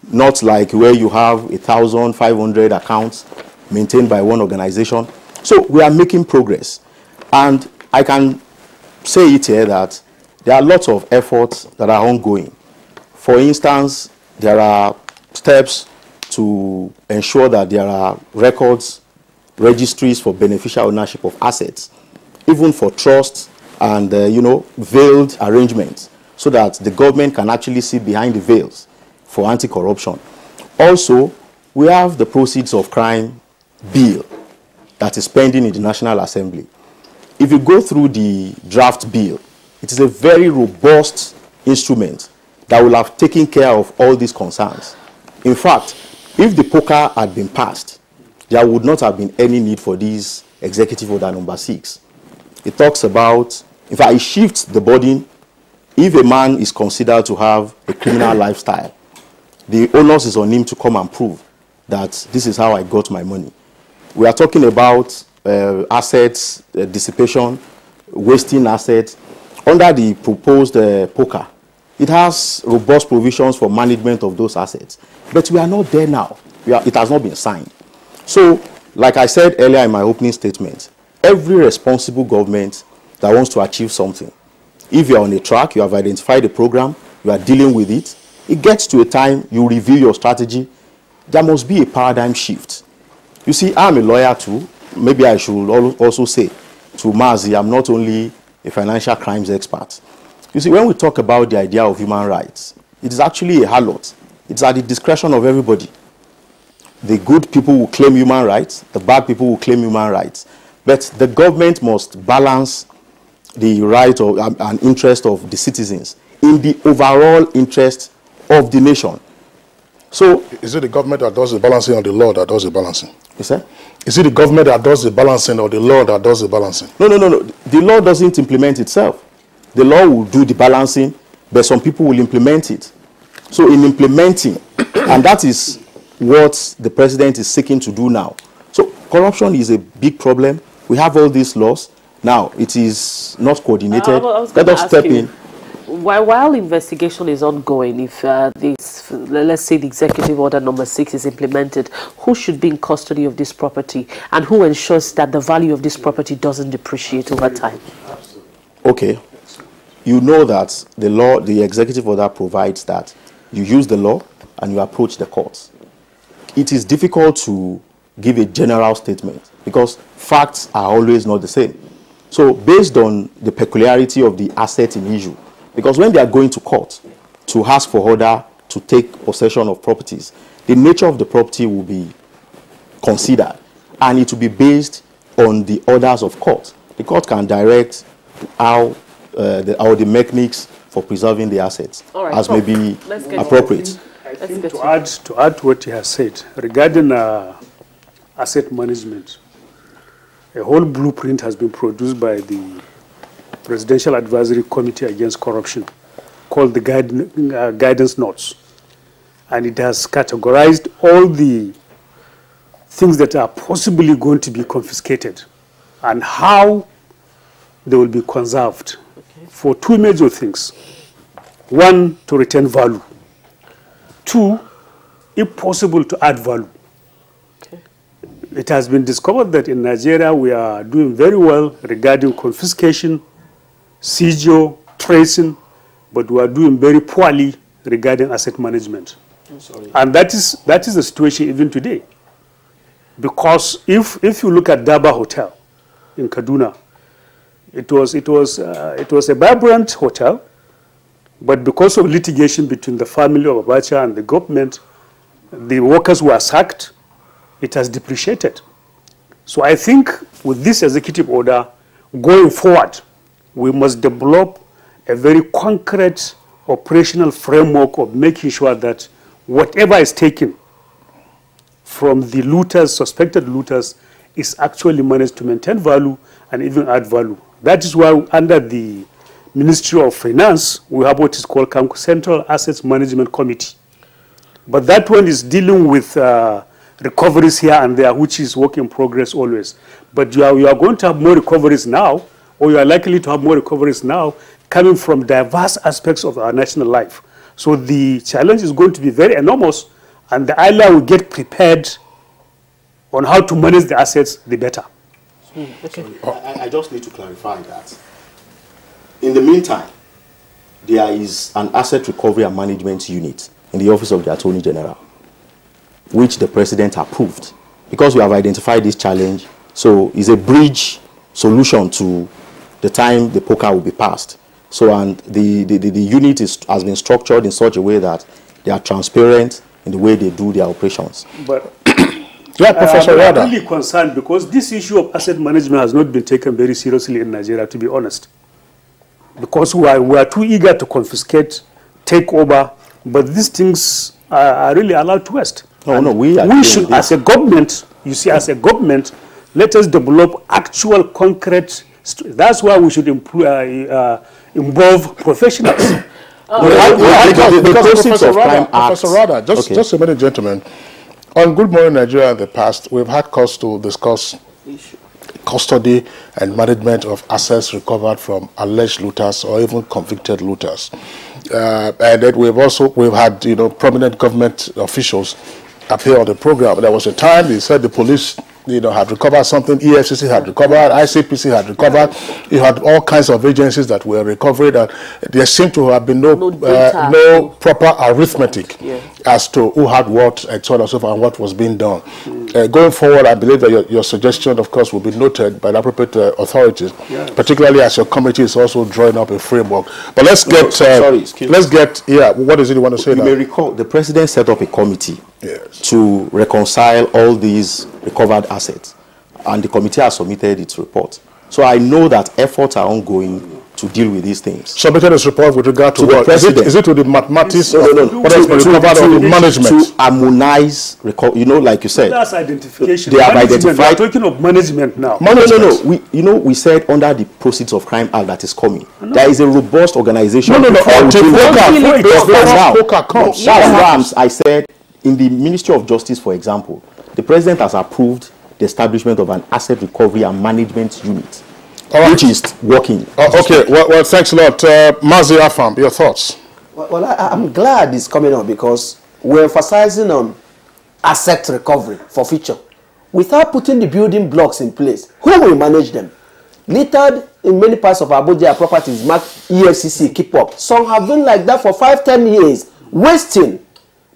Not like where you have 1,500 accounts maintained by one organization. So we are making progress. And I can say it here that there are lots of efforts that are ongoing. For instance, there are steps to ensure that there are records, registries for beneficial ownership of assets, even for trusts and, veiled arrangements, so that the government can actually see behind the veils for anti-corruption. Also, we have the proceeds of crime bill that is pending in the National Assembly. If you go through the draft bill, it is a very robust instrument that will have taken care of all these concerns. In fact, if the poker had been passed, there would not have been any need for this executive order number 6. It talks about, in fact, it shifts the burden. If a man is considered to have a criminal lifestyle, the onus is on him to come and prove that this is how I got my money. We are talking about assets, dissipation, wasting assets. Under the proposed POCA, it has robust provisions for management of those assets. But we are not there now. It has not been signed. So, like I said earlier in my opening statement, every responsible government that wants to achieve something, if you are on a track, you have identified a program, you are dealing with it, it gets to a time you review your strategy, there must be a paradigm shift. You see, I'm a lawyer too. Maybe I should also say to Mazi, I'm not only a financial crimes expert. You see, when we talk about the idea of human rights, it is actually a harlot. It's at the discretion of everybody. The good people will claim human rights, the bad people will claim human rights. But the government must balance the right of, and interest of the citizens in the overall interest of the nation. So, is it the government that does the balancing or the law that does the balancing? Is that? Is it the government that does the balancing or the law that does the balancing? No. The law doesn't implement itself. The law will do the balancing, but some people will implement it. So in implementing, and that is what the president is seeking to do now. So corruption is a big problem. We have all these laws. Now, it is not coordinated. Let us step in. While investigation is ongoing, if this, let's say the executive order number 6 is implemented, who should be in custody of this property, and who ensures that the value of this property doesn't depreciate over time? Okay. You know that the law, the executive order provides that you use the law and you approach the courts. It is difficult to give a general statement because facts are always not the same. So based on the peculiarity of the asset in issue, because when they are going to court to ask for order to take possession of properties, the nature of the property will be considered, and it will be based on the orders of court. The court can direct how the mechanics for preserving the assets as may be appropriate. I think to add what he has said regarding asset management, a whole blueprint has been produced by the Presidential Advisory Committee Against Corruption, called the Guidance Notes. And it has categorized all the things that are possibly going to be confiscated and how they will be conserved for two major things. One, to retain value. Two, if possible, to add value. It has been discovered that in Nigeria we are doing very well regarding confiscation, seizure, tracing, but we are doing very poorly regarding asset management. And that is the situation even today. Because if you look at Daba Hotel in Kaduna, it was a vibrant hotel, but because of litigation between the family of Abuja and the government, the workers were sacked. It has depreciated. So I think with this executive order, going forward, we must develop a very concrete operational framework of making sure that whatever is taken from the looters, suspected looters, is actually managed to maintain value and even add value. That is why under the Ministry of Finance, we have what is called Central Assets Management Committee. But that one is dealing with recoveries here and there, which is work in progress always. But you are going to have more recoveries now, or you are likely to have more recoveries now, coming from diverse aspects of our national life. So the challenge is going to be very enormous, and the earlier we get prepared on how to manage the assets, the better. Okay. I just need to clarify that. In the meantime, there is an asset recovery and management unit in the Office of the Attorney General, which the President approved. Because we have identified this challenge, so it's a bridge solution to the time the POCA will be passed. So, and the unit has been structured in such a way that they are transparent in the way they do their operations. But yeah, Professor I'm really concerned because this issue of asset management has not been taken very seriously in Nigeria, to be honest. Because we are too eager to confiscate, take over, but these things are really allowed to waste. We should, as a government, you see, as a government, let us develop actual concrete. That's why we should involve professionals. The proceeds of crime act. Professor Rada, just a minute, gentlemen. On Good Morning Nigeria in the past, we've had cause to discuss custody and management of assets recovered from alleged looters or even convicted looters. And then we've had prominent government officials appear on the program. There was a time they said the police had recovered something, EFCC had recovered, ICPC had recovered. You had all kinds of agencies that were recovered, and there seemed to have been no proper arithmetic as to who had what and so on and so forth and what was being done. Going forward, I believe that your suggestion, of course, will be noted by the appropriate authorities, particularly as your committee is also drawing up a framework. But let's get, what is it you want to say now? You may recall the president set up a committee to reconcile all these recovered assets, and the committee has submitted its report. So I know that efforts are ongoing to deal with these things. Submitted its report with regard to what? Is it to the mathematics? No. What has been recovered or the management? To harmonize, like you said. That's identification. They have identified. We are talking of management now. No. We said under the Proceeds of Crime Act that is coming, there is a robust organization. I said in the Ministry of Justice, for example, the president has approved the establishment of an asset recovery and management unit, which is working. Okay, well, thanks a lot. Mazi Afam, your thoughts? Well, I'm glad it's coming on because we're emphasizing on asset recovery for future. Without putting the building blocks in place, who will manage them? Littered in many parts of Abuja properties, marked EFCC, keep up. Some have been like that for 5-10 years, wasting,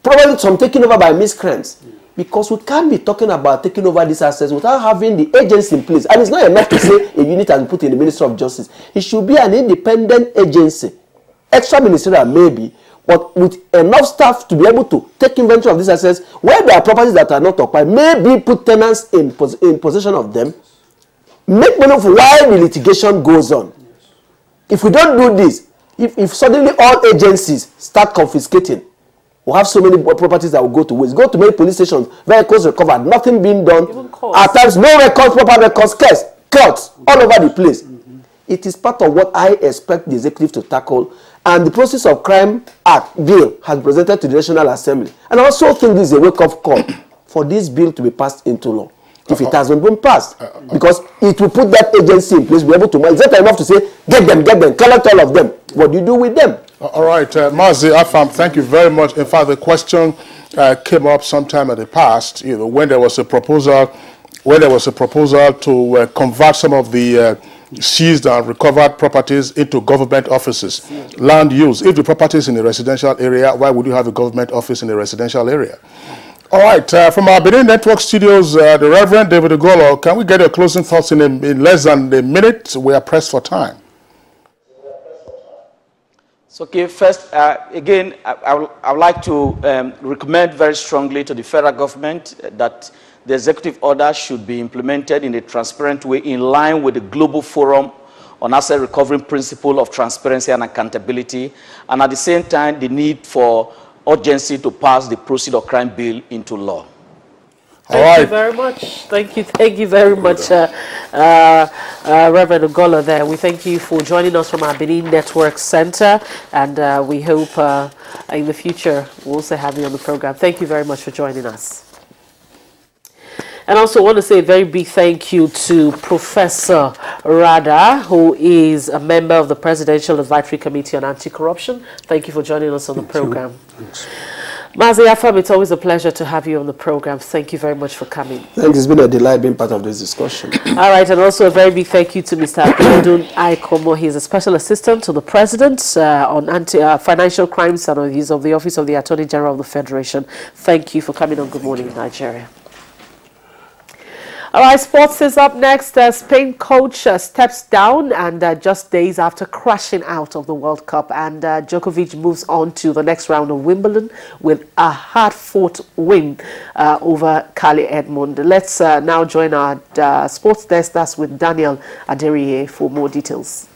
probably some taken over by miscreants. Because we can't be talking about taking over these assets without having the agency in place. And it's not enough to say a unit has been put in the Ministry of Justice. It should be an independent agency. Extra ministerial maybe, but with enough staff to be able to take inventory of these assets. Where there are properties that are not occupied, maybe put tenants in possession of them. Make money for while the litigation goes on. If we don't do this, if suddenly all agencies start confiscating, we'll have so many properties that will go to waste. Go to many police stations, vehicles recovered, nothing being done. At times, no records, proper records, cuts all over the place. It is part of what I expect the executive to tackle. And the Process of Crime Act bill has been presented to the National Assembly. And I also think this is a wake-up call for this bill to be passed into law. If it hasn't been passed, because it will put that agency in place, be able to manage. It's not enough to say, get them, collect all of them. What do you do with them? All right, Mazi Afam, thank you very much. In fact, the question came up sometime in the past, when there was a proposal, to convert some of the seized and recovered properties into government offices, land use. If the property is in a residential area, why would you have a government office in a residential area? All right, from our Benin Network studios, the Reverend David Ogolo, can we get your closing thoughts in less than a minute? We are pressed for time. So, okay, first, again, I would like to recommend very strongly to the federal government that the executive order should be implemented in a transparent way in line with the Global Forum on Asset Recovery Principle of Transparency and Accountability, and at the same time, the need for urgency to pass the Proceeds of Crime Bill into law. Thank you very much. Thank you very much, Reverend Ogolo there. We thank you for joining us from our Benin Network Center, and we hope in the future we'll also have you on the program. Thank you very much for joining us. And I also want to say a very big thank you to Professor Rada, who is a member of the Presidential Advisory Committee on Anti-Corruption. Thank you for joining us on the program. Mazi Afam, it's always a pleasure to have you on the program. Thank you very much for coming. Thanks. It's been a delight being part of this discussion. All right, and also a very big thank you to Mr. Abiodun Aikomo. He is a special assistant to the President on financial crimes and he's of the Office of the Attorney General of the Federation. Thank you for coming on Good Morning Nigeria. All right, sports is up next. Spain coach steps down and just days after crashing out of the World Cup. And Djokovic moves on to the next round of Wimbledon with a hard-fought win over Carly Edmond. Let's now join our sports desk. That's with Daniel Aderiye for more details.